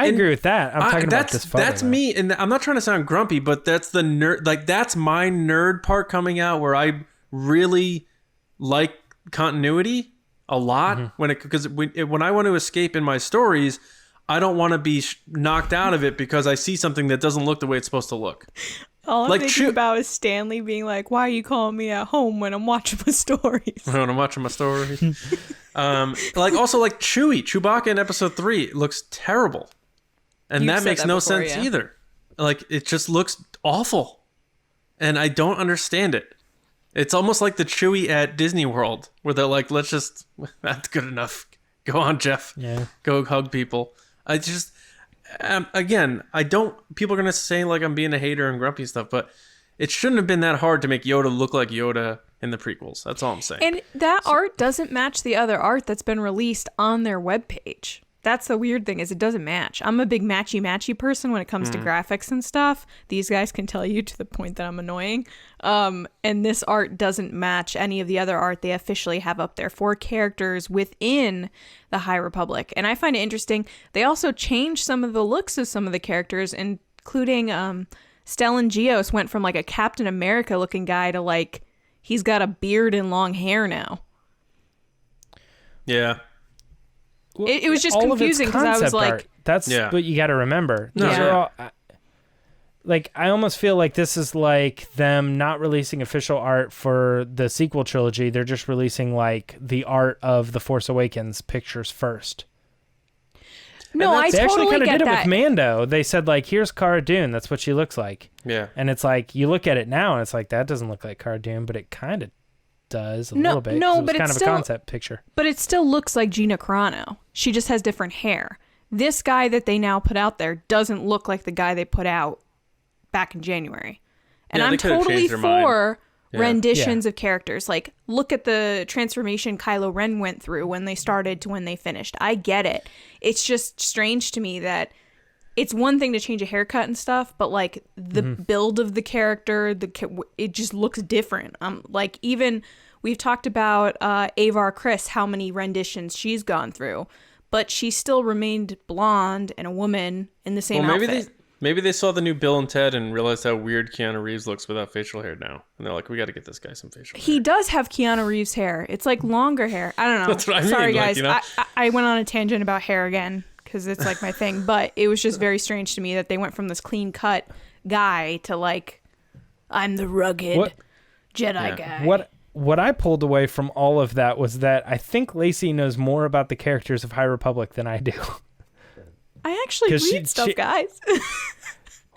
agree with that. I'm talking about this photo. That's me, and I'm not trying to sound grumpy, but that's the nerd. Like, that's my nerd part coming out, where I really like continuity a lot. Mm-hmm. When I want to escape in my stories, I don't want to be knocked out of it because I see something that doesn't look the way it's supposed to look. All I'm thinking about is Stanley being like, why are you calling me at home when I'm watching my stories? When I'm watching my stories. Also Chewbacca in episode 3 looks terrible. And that makes no sense either. Like, it just looks awful. And I don't understand it. It's almost like the Chewie at Disney World, where they're like, that's good enough. Go on, Jeff. Yeah. Go hug people. I just, people are going to say like I'm being a hater and grumpy and stuff, but it shouldn't have been that hard to make Yoda look like Yoda in the prequels. That's all I'm saying. And that art doesn't match the other art that's been released on their webpage. That's the weird thing, is it doesn't match. I'm a big matchy person when it comes to graphics and stuff. These guys can tell you to the point that I'm annoying. And this art doesn't match any of the other art they officially have up there for characters within the High Republic. And I find it interesting. They also changed some of the looks of some of the characters, including Stellan Gios went from like a Captain America looking guy to like he's got a beard and long hair now. Yeah. It was just confusing because I was like... art. That's what you got to remember. These are all... Like, I almost feel like this is like them not releasing official art for the sequel trilogy. They're just releasing like the art of The Force Awakens pictures first. No, I they totally actually kind of did that. it with Mando. They said like, here's Cara Dune. That's what she looks like. Yeah. And it's like, you look at it now and it's like, that doesn't look like Cara Dune, but it kind of does a little bit. No, but it's kind of a concept picture. But it still looks like Gina Carano. She just has different hair. This guy that they now put out there doesn't look like the guy they put out back in January. And I'm totally for renditions of characters. Like, look at the transformation Kylo Ren went through when they started to when they finished. I get it. It's just strange to me that it's one thing to change a haircut and stuff, but like the build of the character, it just looks different. Like, even we've talked about Avar Kriss, how many renditions she's gone through, but she still remained blonde and a woman in the same outfit. Maybe they saw the new Bill and Ted and realized how weird Keanu Reeves looks without facial hair now, and they're like, we got to get this guy some facial hair. He does have Keanu Reeves hair. It's like longer hair. I don't know. That's what I mean. Sorry, like, guys. you know? I went on a tangent about hair again because it's like my thing, but it was just very strange to me that they went from this clean cut guy to like, I'm the rugged Jedi guy. what I pulled away from all of that was that I think Lacey knows more about the characters of High Republic than I do. I actually read stuff, guys.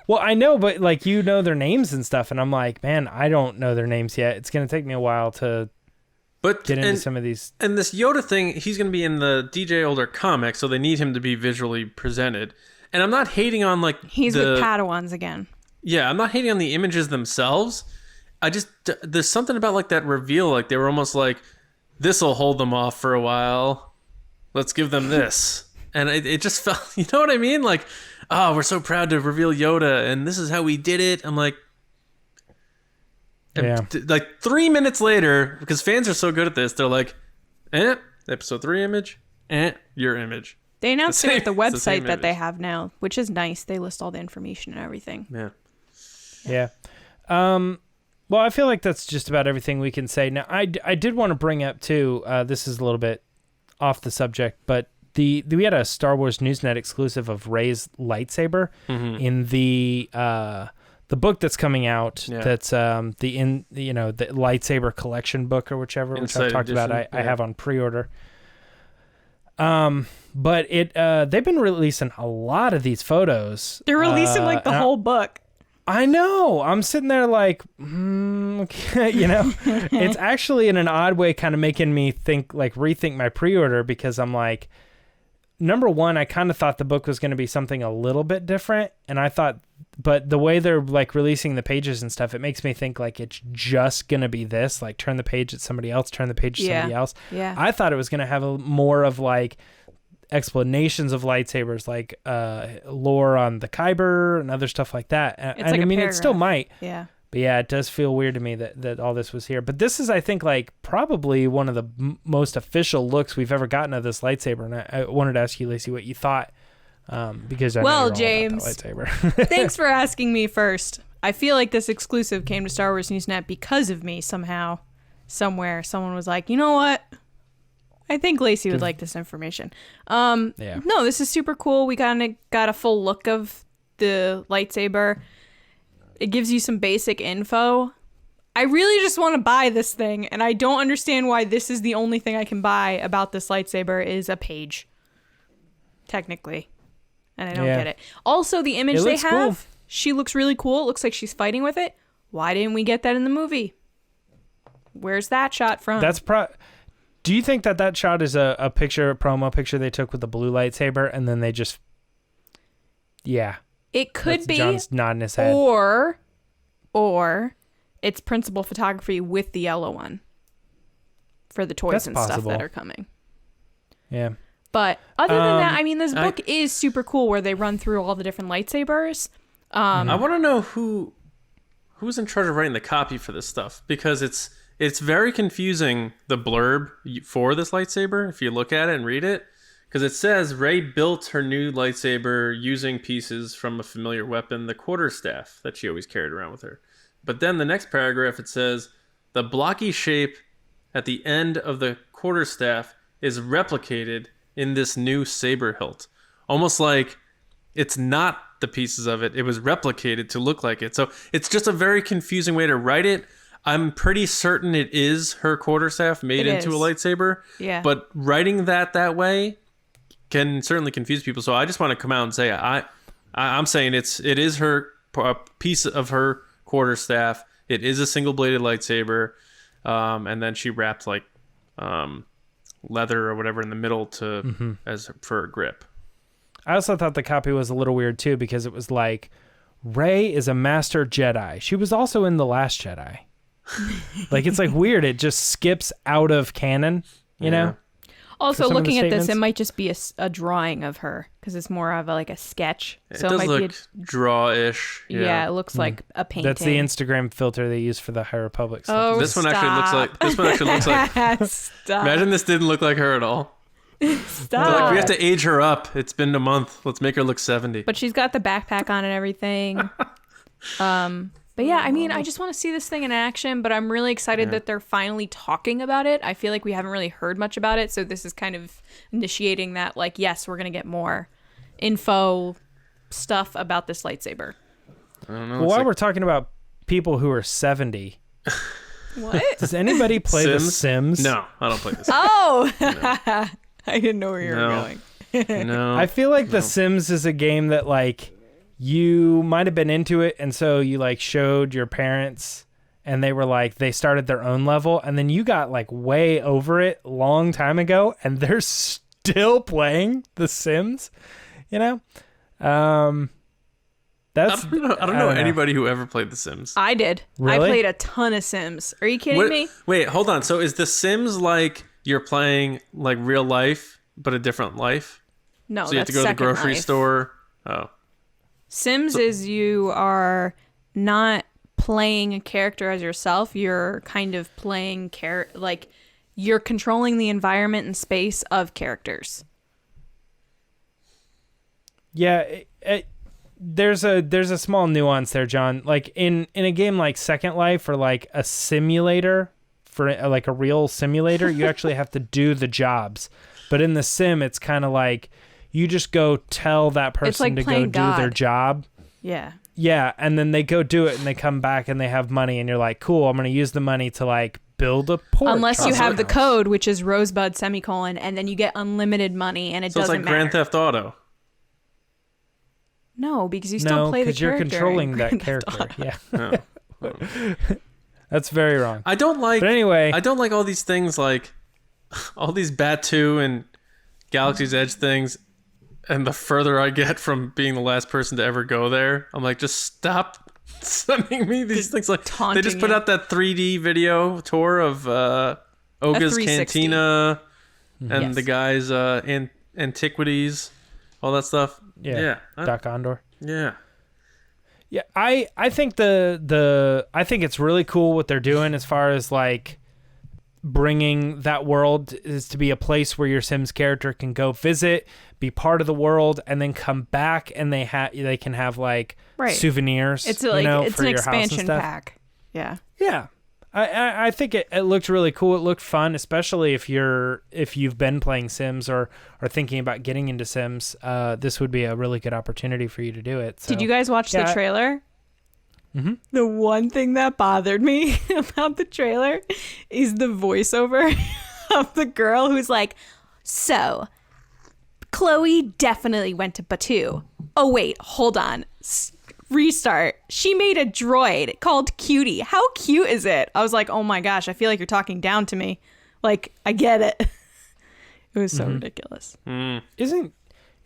Well, I know, but like you know their names and stuff, and I'm like, man, I don't know their names yet. It's going to take me a while to get into some of these. And this Yoda thing, he's going to be in the DJ Older comic, so they need him to be visually presented. And I'm not hating on like he's with Padawans again. Yeah, I'm not hating on the images themselves. There's something about like that reveal, like they were almost like, this'll hold them off for a while. Let's give them this. And it just felt, you know what I mean? Like, oh, we're so proud to reveal Yoda, and this is how we did it. I'm like, yeah. Like 3 minutes later, because fans are so good at this, they're like, episode 3 image, your image. They announced it at the website that they have now, which is nice. They list all the information and everything. Yeah. Yeah. Well, I feel like that's just about everything we can say. Now, I did want to bring up, too, this is a little bit off the subject, but we had a Star Wars Newsnet exclusive of Rey's lightsaber in the book that's coming out. Yeah. That's the lightsaber collection book or whichever, which I've talked about. I have on pre-order. But they've been releasing a lot of these photos. They're releasing like the whole book. I know. I'm sitting there like, okay, it's actually in an odd way kind of making me rethink my pre-order, because I'm like, number one, I kind of thought the book was going to be something a little bit different. And I thought, but the way they're like releasing the pages and stuff, it makes me think like it's just going to be this, like turn the page at somebody else, turn the page at somebody else. Yeah. I thought it was going to have more of like explanations of lightsabers, like lore on the Kyber and other stuff like that. It's like it still might. Yeah. But yeah, it does feel weird to me that all this was here. But this is, I think, like probably one of the most official looks we've ever gotten of this lightsaber. And I wanted to ask you, Lacey, what you thought, because I know you're all James, about that lightsaber. Thanks for asking me first. I feel like this exclusive came to Star Wars Newsnet because of me somehow, somewhere. Someone was like, you know what? I think Lacey would like this information. Yeah. No, this is super cool. We got a full look of the lightsaber. It gives you some basic info. I really just want to buy this thing, and I don't understand why this is the only thing I can buy about this lightsaber is a page, technically. And I don't get it. Also, the image they have, cool. She looks really cool. It looks like she's fighting with it. Why didn't we get that in the movie? Where's that shot from? Do you think that shot is a promo picture they took with the blue lightsaber, and then they just... Yeah. It could be, John's nodding his head. Or it's principal photography with the yellow one for the toys and stuff that are coming. Yeah. But other than that, I mean, this book is super cool where they run through all the different lightsabers. I want to know who's in charge of writing the copy for this stuff, because it's very confusing, the blurb for this lightsaber, if you look at it and read it. Because it says, Rey built her new lightsaber using pieces from a familiar weapon, the quarterstaff that she always carried around with her. But then the next paragraph, it says, the blocky shape at the end of the quarterstaff is replicated in this new saber hilt. Almost like it's not the pieces of it. It was replicated to look like it. So it's just a very confusing way to write it. I'm pretty certain it is her quarterstaff made into a lightsaber. Yeah. But writing that way can certainly confuse people. So I just want to come out and say I'm saying it is her piece of her quarterstaff. It is a single bladed lightsaber, and then she wrapped like leather or whatever in the middle as for a grip. I also thought the copy was a little weird too, because it was like Rey is a master Jedi. She was also in The Last Jedi. Like it's like weird. It just skips out of canon, you know. Also, looking at this, it might just be a drawing of her, because it's more of a sketch. So it does look draw-ish. Yeah, it looks like a painting. That's the Instagram filter they use for the High Republic Oh, stuff. This one actually looks like. Stop. Imagine this didn't look like her at all. Stop. Like, we have to age her up. It's been a month. Let's make her look 70. But she's got the backpack on and everything. But yeah, I mean, I just want to see this thing in action, but I'm really excited that they're finally talking about it. I feel like we haven't really heard much about it, so this is kind of initiating that, like, yes, we're going to get more info stuff about this lightsaber. I don't know. Well, while we're talking about people who are 70, What? Does anybody play The Sims? No, I don't play this. Oh, I didn't know where you were going. No. I feel like The Sims is a game that like you might have been into it, and so you like showed your parents, and they were like they started their own level, and then you got like way over it long time ago, and they're still playing The Sims. You know, that's I don't know anybody who ever played The Sims. I did. Really? I played a ton of Sims. Are you kidding me? Wait, hold on. So is The Sims like you're playing like real life, but a different life? No, So you have that's to go to the Second grocery Life. store. Oh. Sims is you are not playing a character as yourself. You're kind of playing like you're controlling the environment and space of characters. Yeah, there's a small nuance there, John. Like in a game like Second Life or like a simulator, for like a real simulator, you actually have to do the jobs. But in the sim, it's kind of like you just go tell that person like to go playing do their God. job. Yeah. Yeah, and then they go do it and they come back and they have money and you're like, cool, I'm going to use the money to like build a porch. Unless you on have my the house. code, which is Rosebud semicolon, and then you get unlimited money and it So it's doesn't like matter. Grand Theft Auto. No, because you still play the because you're character. controlling in that Grand Theft character. Auto. Yeah, that's very wrong. I don't like. But anyway, I don't like all these things like all these Batuu and Galaxy's Edge things. And the further I get from being the last person to ever go there, I'm like, just stop sending me these things. Like they just put you. out that 3D video tour of Oga's 360. Cantina and Yes. the guys' antiquities, all that stuff. yeah, Doc Ondor. Yeah. Yeah, I think I think it's really cool what they're doing as far as like bringing that world is to be a place where your Sims character can go visit, be part of the world, and then come back and they can have like Right. souvenirs. It's like it's for an your house and expansion stuff. pack. Yeah. Yeah. I think it looked really cool. It looked fun, especially if you've been playing Sims or thinking about getting into Sims. This would be a really good opportunity for you to do it. So. Did you guys watch the trailer? Mhm. The one thing that bothered me about the trailer is the voiceover of the girl who's like, so Chloe definitely went to Batuu. Oh, wait, hold on. Restart. She made a droid called Cutie. How cute is it? I was like, oh my gosh, I feel like you're talking down to me. Like, I get it. It was so ridiculous. Isn't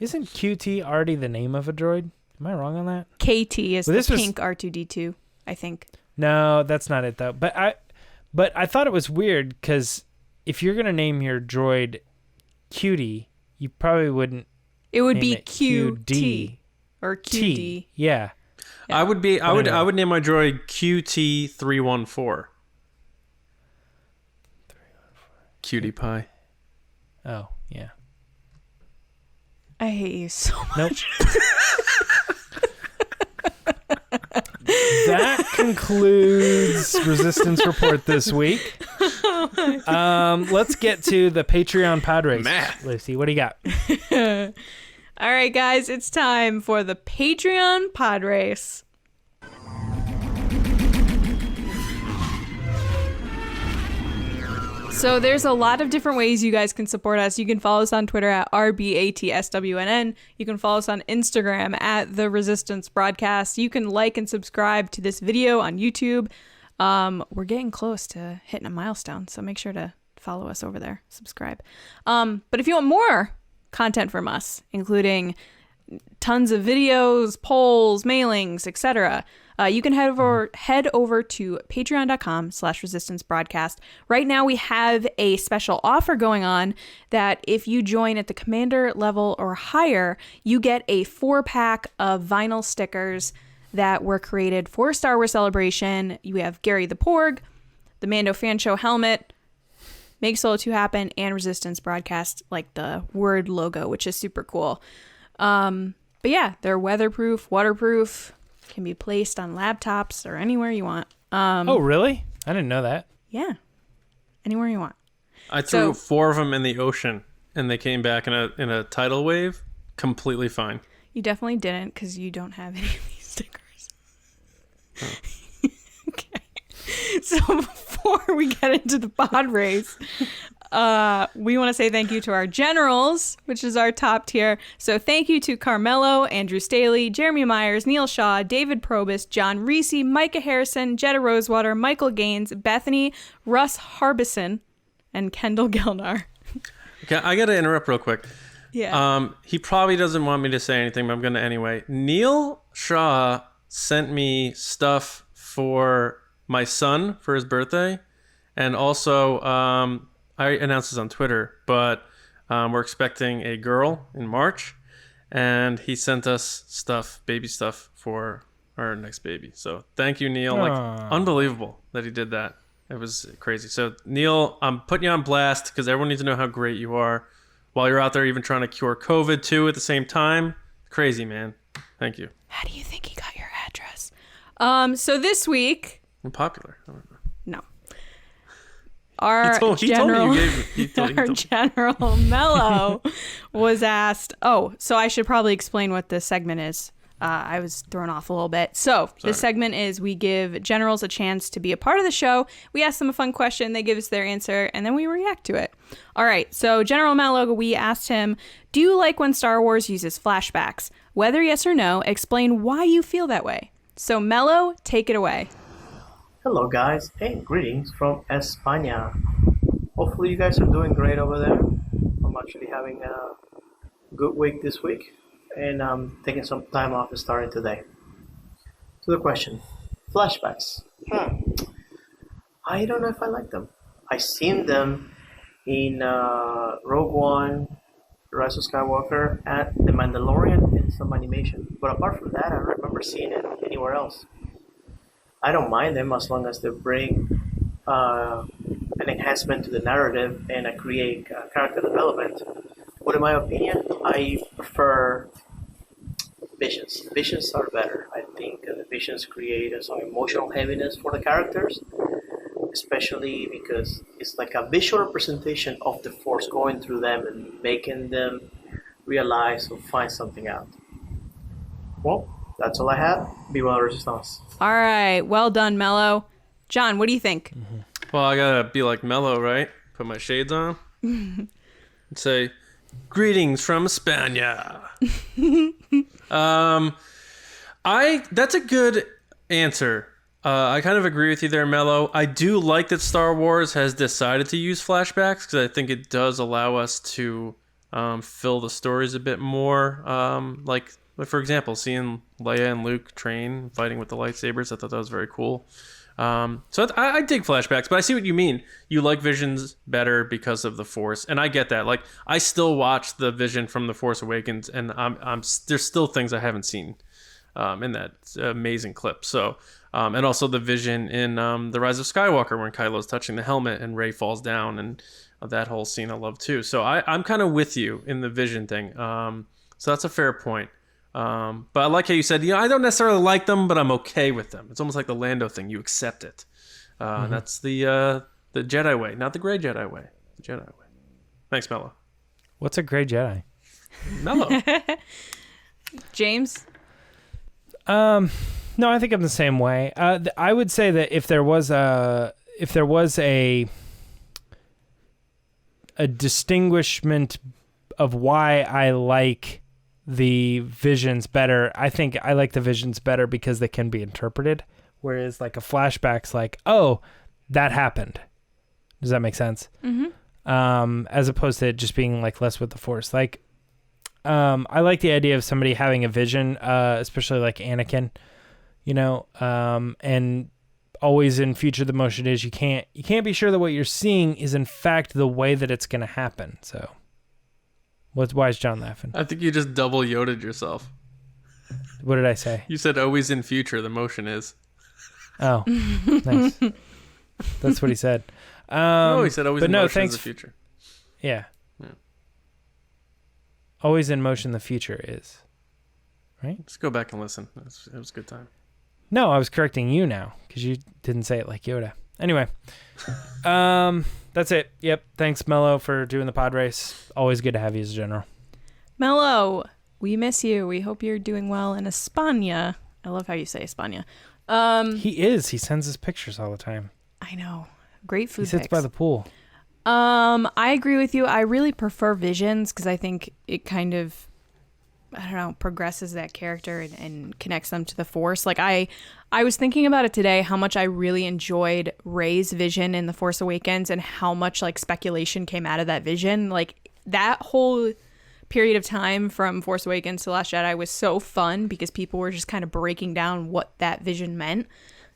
QT already the name of a droid? Am I wrong on that? KT is Well, the pink R2D2, I think. No, that's not it though. But I thought it was weird because if you're gonna name your droid Cutie, you probably wouldn't. It would name be it QT or QD. T. Yeah. I would name my droid QT314. Cutie pie. Oh, yeah. I hate you so much. Nope. That concludes Resistance Report this week. Let's get to the Patreon Podrace. Math. Lucy, what do you got? All right, guys, it's time for the Patreon Podrace. So there's a lot of different ways you guys can support us. You can follow us on Twitter at RBATSWNN. You can follow us on Instagram at The Resistance Broadcast. You can like and subscribe to this video on YouTube. We're getting close to hitting a milestone, so make sure to follow us over there. Subscribe. But if you want more content from us, including tons of videos, polls, mailings, etc., you can head over to patreon.com/resistance broadcast. Right now we have a special offer going on that if you join at the commander level or higher, you get a 4-pack of vinyl stickers that were created for Star Wars Celebration. You have Gary the Porg, the Mando Fan Show helmet, Make Solo 2 Happen, and Resistance Broadcast, like the word logo, which is super cool. But yeah, they're weatherproof, waterproof, can be placed on laptops or anywhere you want. Oh, really? I didn't know that. Yeah, anywhere you want. I threw 4 of them in the ocean, and they came back in a tidal wave, completely fine. You definitely didn't, because you don't have any of these stickers. Oh. Okay. So 4 we get into the pod race, we want to say thank you to our generals, which is our top tier. So thank you to Carmelo, Andrew Staley, Jeremy Myers, Neil Shaw, David Probus, John Reese, Micah Harrison, Jetta Rosewater, Michael Gaines, Bethany, Russ Harbison, and Kendall Gilnar. Okay, I got to interrupt real quick. Yeah. He probably doesn't want me to say anything, but I'm going to anyway. Neil Shaw sent me stuff for my son for his birthday, and also I announced this on Twitter, but we're expecting a girl in March, and he sent us stuff, baby stuff, for our next baby. So thank you, Neil. Like, unbelievable that he did that. It was crazy. So Neil, I'm putting you on blast because everyone needs to know how great you are while you're out there even trying to cure COVID too at the same time. Crazy, man. Thank you. How do you think he got your address? So this week... I'm popular. I don't know. No. Our he told general, me you gave me. He told me. General Mello was asked. Oh, so I should probably explain what this segment is. I was thrown off a little bit. So this segment is we give generals a chance to be a part of the show. We ask them a fun question. They give us their answer, and then we react to it. All right. So General Mello, we asked him, do you like when Star Wars uses flashbacks? Whether yes or no, explain why you feel that way. So Mello, take it away. Hello guys, and greetings from España. Hopefully you guys are doing great over there. I'm actually having a good week this week, and I'm taking some time off starting today. To the question, flashbacks. I don't know if I like them. I've seen them in Rogue One, Rise of Skywalker, and The Mandalorian, and some animation. But apart from that, I don't remember seeing it anywhere else. I don't mind them as long as they bring an enhancement to the narrative and create character development. But in my opinion, I prefer visions. Visions are better. I think the visions create some emotional heaviness for the characters, especially because it's like a visual representation of the Force going through them and making them realize or find something out. Well, that's all I have. Viva la Resistance. All right. Well done, Mello. John, what do you think? Well, I gotta be like Mello, right? Put my shades on and say, "Greetings from España." That's a good answer. I kind of agree with you there, Mello. I do like that Star Wars has decided to use flashbacks because I think it does allow us to fill the stories a bit more. Like, for example, seeing Leia and Luke train fighting with the lightsabers, I thought that was very cool. So I dig flashbacks, but I see what you mean. You like Visions better because of the Force, and I get that. Like, I still watch the Vision from The Force Awakens, and I'm there's still things I haven't seen in that amazing clip. So, and also the Vision in The Rise of Skywalker when Kylo's touching the helmet and Rey falls down, and that whole scene I love too. So I'm kind of with you in the Vision thing. So that's a fair point. But I like how you said, I don't necessarily like them, but I'm okay with them. It's almost like the Lando thing. You accept it. That's the Jedi way, not the gray Jedi way. The Jedi way. Thanks, Mello. What's a gray Jedi? Mello. James? No, I think I'm the same way. I would say that if there was a distinguishment of why I like the Visions better, I think I like the Visions better because they can be interpreted, whereas like a flashback's like, oh, that happened. Does that make sense? Mm-hmm. As opposed to it just being like less with the Force. Like, I like the idea of somebody having a vision, especially like Anakin, and always in future the motion is you can't be sure that what you're seeing is in fact the way that it's going to happen. So why is John laughing? I think you just double Yoda'd yourself. What did I say? You said always in future the motion is. Oh, nice. That's what he said. No, he said always in motion thanks, is the future. Yeah. Always in motion the future is. Right? Just go back and listen. It was a good time. No, I was correcting you now because you didn't say it like Yoda. Anyway, that's it. Yep. Thanks, Mello, for doing the pod race. Always good to have you as a general. Mello, we miss you. We hope you're doing well in España. I love how you say España. He is. He sends us pictures all the time. I know. great food He sits picks. by the pool. I agree with you. I really prefer Visions because I think it kind of, I don't know, progresses that character and connects them to the Force. Like I was thinking about it today, how much I really enjoyed Rey's vision in The Force Awakens and how much like speculation came out of that vision. Like that whole period of time from Force Awakens to Last Jedi was so fun because people were just kind of breaking down what that vision meant.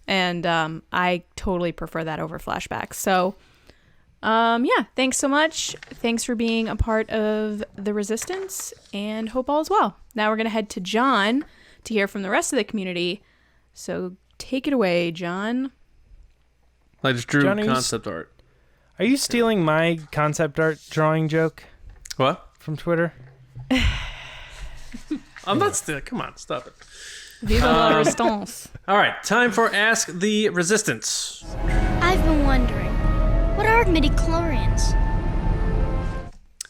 And I totally prefer that over flashbacks. So yeah, thanks so much. Thanks for being a part of the Resistance, and hope all is well. Now we're going to head to John to hear from the rest of the community. So take it away, John. I just drew John, concept art. Are you stealing my concept art drawing joke What? from Twitter? I'm not still. Come on, stop it. Viva la Resistance. All right, time for Ask the Resistance. I've been wondering, what are midichlorians?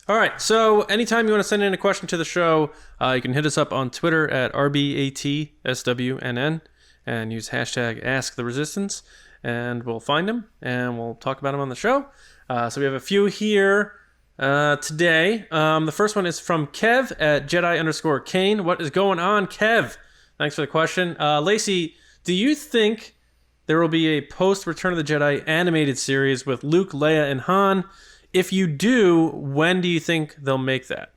All right, so anytime you want to send in a question to the show, you can hit us up on Twitter at RBATSWNN and use hashtag AskTheResistance, and we'll find them and we'll talk about them on the show. So we have a few here today. The first one is from Kev at Jedi_Kane. What is going on, Kev? Thanks for the question. Lacey, do you think there will be a post-Return of the Jedi animated series with Luke, Leia, and Han? If you do, when do you think they'll make that?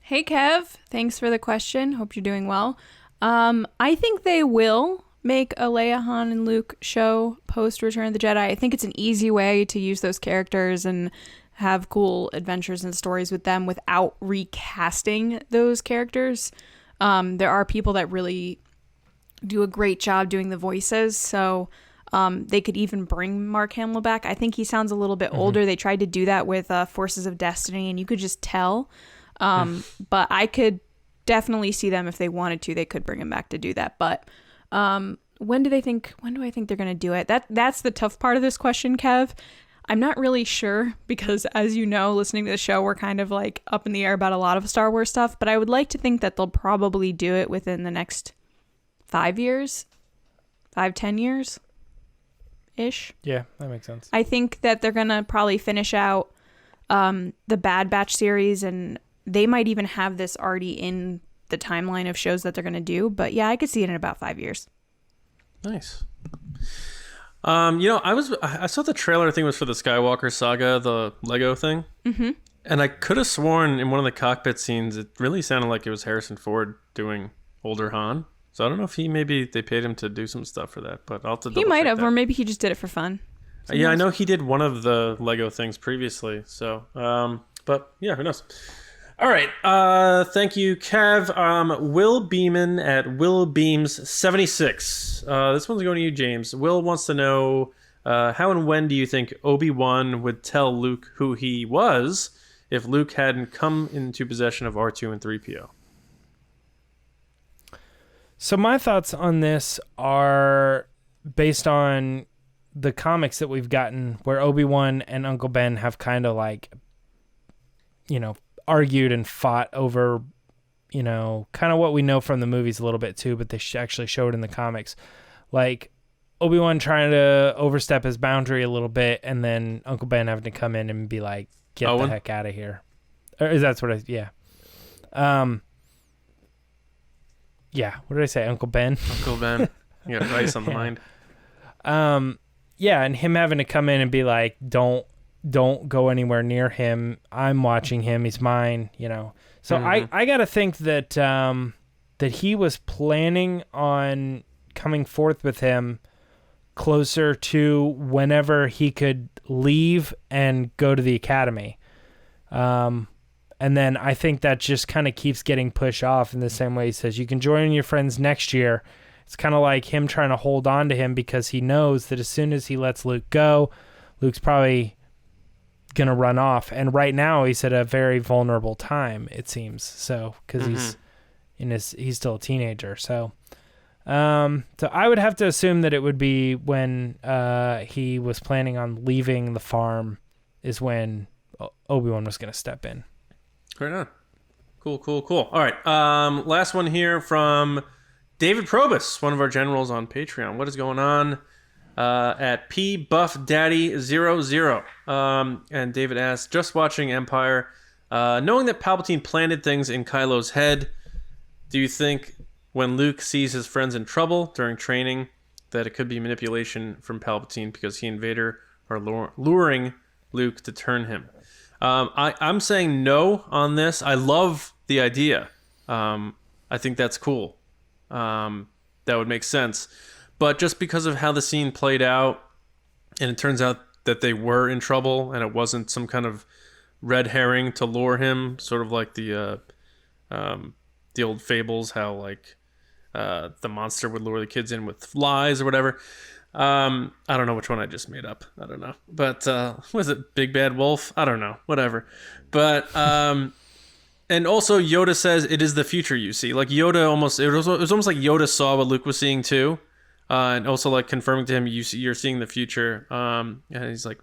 Hey, Kev. Thanks for the question. Hope you're doing well. I think they will make a Leia, Han, and Luke show post Return of the Jedi. I think it's an easy way to use those characters and have cool adventures and stories with them without recasting those characters. There are people that really do a great job doing the voices, so they could even bring Mark Hamill back. I think he sounds a little bit older. They tried to do that with Forces of Destiny, and you could just tell. But I could definitely see them, if they wanted to, they could bring him back to do that. But when do I think they're going to do it? That's the tough part of this question, Kev. I'm not really sure because, as you know, listening to the show, we're kind of like up in the air about a lot of Star Wars stuff. But I would like to think that they'll probably do it within the next 10 years ish. Yeah, that makes sense. I think that they're going to probably finish out the Bad Batch series, and they might even have this already in the timeline of shows that they're going to do. But yeah, I could see it in about 5 years. Nice. I saw the trailer. I think it was for the Skywalker saga, the Lego thing. Mm-hmm. And I could have sworn in one of the cockpit scenes, it really sounded like it was Harrison Ford doing older Han. So I don't know if they paid him to do some stuff for that, but I'll have to double check. He might have, that. or maybe he just did it for fun. Yeah, I know he did one of the Lego things previously. So, but yeah, who knows? All right. Thank you, Kev. Will Beeman at WillBeams76. This one's going to you, James. Will wants to know how and when do you think Obi-Wan would tell Luke who he was if Luke hadn't come into possession of R2 and 3PO? So my thoughts on this are based on the comics that we've gotten where Obi-Wan and Uncle Ben have kind of like, argued and fought over, kind of what we know from the movies a little bit too, but they actually showed in the comics. Like Obi-Wan trying to overstep his boundary a little bit and then Uncle Ben having to come in and be like, get the heck out of here. Or that's what yeah. Yeah, what did I say? Uncle Ben? Uncle Ben. You got rice on the mind. Yeah, and him having to come in and be like, don't go anywhere near him. I'm watching him. He's mine, So I got to think that that he was planning on coming forth with him closer to whenever he could leave and go to the academy. And then I think that just kind of keeps getting pushed off in the same way he says, you can join your friends next year. It's kind of like him trying to hold on to him because he knows that as soon as he lets Luke go, Luke's probably going to run off. And right now he's at a very vulnerable time, it seems. So, because he's still a teenager. So I would have to assume that it would be when he was planning on leaving the farm is when Obi-Wan was going to step in. Right on. Cool. All right. Last one here from David Probus, one of our generals on Patreon. What is going on, at pbuffdaddy00. And David asks, just watching Empire, knowing that Palpatine planted things in Kylo's head, do you think when Luke sees his friends in trouble during training that it could be manipulation from Palpatine because he and Vader are luring Luke to turn him? I'm saying no on this. I love the idea. I think that's cool. That would make sense. But just because of how the scene played out, and it turns out that they were in trouble and it wasn't some kind of red herring to lure him, sort of like the old fables, how like the monster would lure the kids in with lies or whatever. I don't know which one I just made up. I don't know. But was it Big Bad Wolf? I don't know. Whatever. But and also Yoda says it is the future you see. Like Yoda it was almost like Yoda saw what Luke was seeing too. And also like confirming to him you're seeing the future. And he's like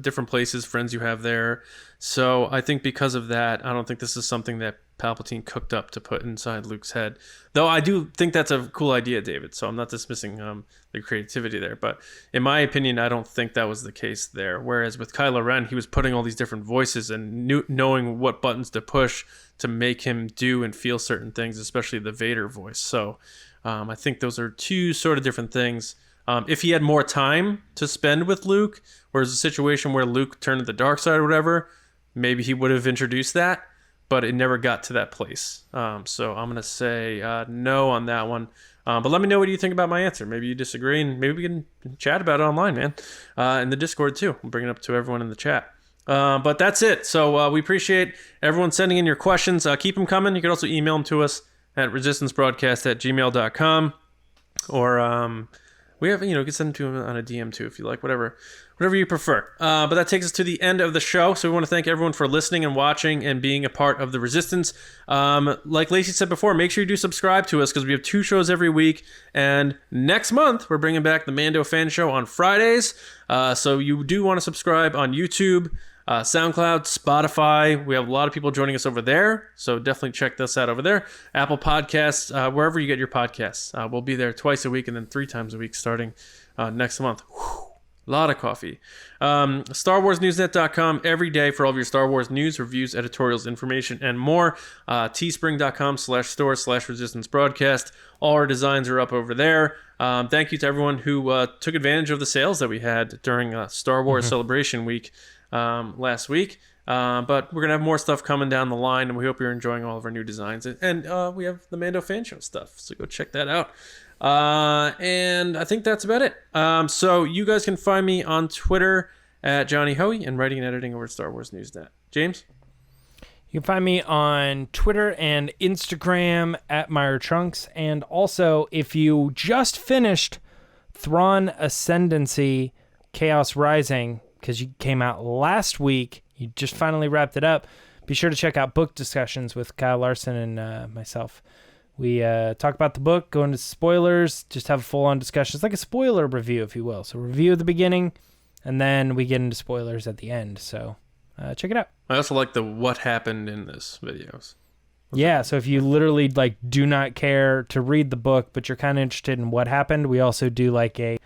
different places, friends you have there. So I think because of that, I don't think this is something that Palpatine cooked up to put inside Luke's head. Though I do think that's a cool idea, David. So I'm not dismissing the creativity there. But in my opinion, I don't think that was the case there. Whereas with Kylo Ren, he was putting all these different voices and knowing what buttons to push to make him do and feel certain things, especially the Vader voice. So I think those are two sort of different things. If he had more time to spend with Luke, or is a situation where Luke turned to the dark side or whatever, maybe he would have introduced that, but it never got to that place. So I'm going to say no on that one. But let me know what you think about my answer. Maybe you disagree, and maybe we can chat about it online, man. In the Discord, too. We'll bring it up to everyone in the chat. But that's it. So we appreciate everyone sending in your questions. Keep them coming. You can also email them to us at resistancebroadcast@gmail.com. Or we have, you can send them to them on a DM, too, if you like, whatever you prefer. But that takes us to the end of the show. So we want to thank everyone for listening and watching and being a part of the Resistance. Like Lacey said before, make sure you do subscribe to us because we have 2 shows every week. And next month, we're bringing back the Mando Fan Show on Fridays. So you do want to subscribe on YouTube, SoundCloud, Spotify. We have a lot of people joining us over there. So definitely check this out over there. Apple Podcasts, wherever you get your podcasts. We'll be there twice a week and then 3 times a week starting next month. Whew. A lot of coffee. StarWarsNewsNet.com every day for all of your Star Wars news, reviews, editorials, information, and more. Teespring.com/store/Resistance Broadcast. All our designs are up over there. Thank you to everyone who took advantage of the sales that we had during Star Wars Celebration Week last week. But we're going to have more stuff coming down the line, and we hope you're enjoying all of our new designs. And we have the Mando Fan Show stuff, so go check that out. And I think that's about it. So you guys can find me on Twitter at Johnny Hoey and writing and editing over at Star Wars News.net. James? You can find me on Twitter and Instagram at Meyer Trunks. And also, if you just finished Thrawn Ascendancy Chaos Rising, because you came out last week, you just finally wrapped it up, be sure to check out book discussions with Kyle Larson and myself. We talk about the book, go into spoilers, just have a full-on discussion. It's like a spoiler review, if you will. So review at the beginning, and then we get into spoilers at the end. So check it out. I also like the what happened in this videos. Yeah, so if you literally do not care to read the book, but you're kind of interested in what happened, we also do a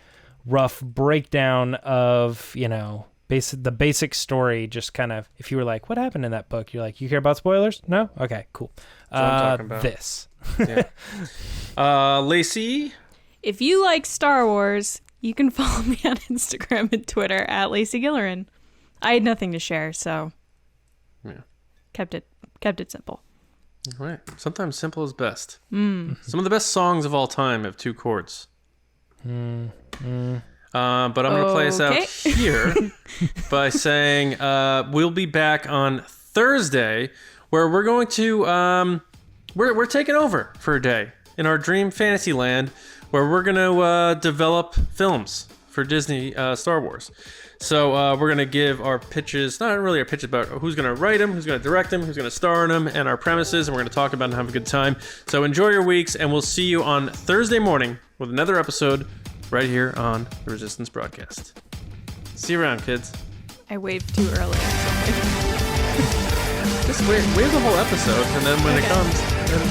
rough breakdown of, the basic story, just kind of, if you were like, what happened in that book? You're like, you care about spoilers? No? Okay, cool. That's what I'm talking about. This. Yeah. Lacey? If you like Star Wars, you can follow me on Instagram and Twitter at Lacey Gilleran. I had nothing to share, so kept it simple. All right. Sometimes simple is best. Some of the best songs of all time have 2 chords. But I'm going to play us out here by saying we'll be back on Thursday, where we're going to we're taking over for a day in our dream fantasy land, where we're going to develop films for Disney Star Wars. So we're going to give our pitches, not really our pitches, but who's going to write them, who's going to direct them, who's going to star in them, and our premises, and we're going to talk about and have a good time. So enjoy your weeks, and we'll see you on Thursday morning with another episode right here on the Resistance Broadcast. See you around, kids. I waved too early. Just wave the whole episode, and then when it comes, then,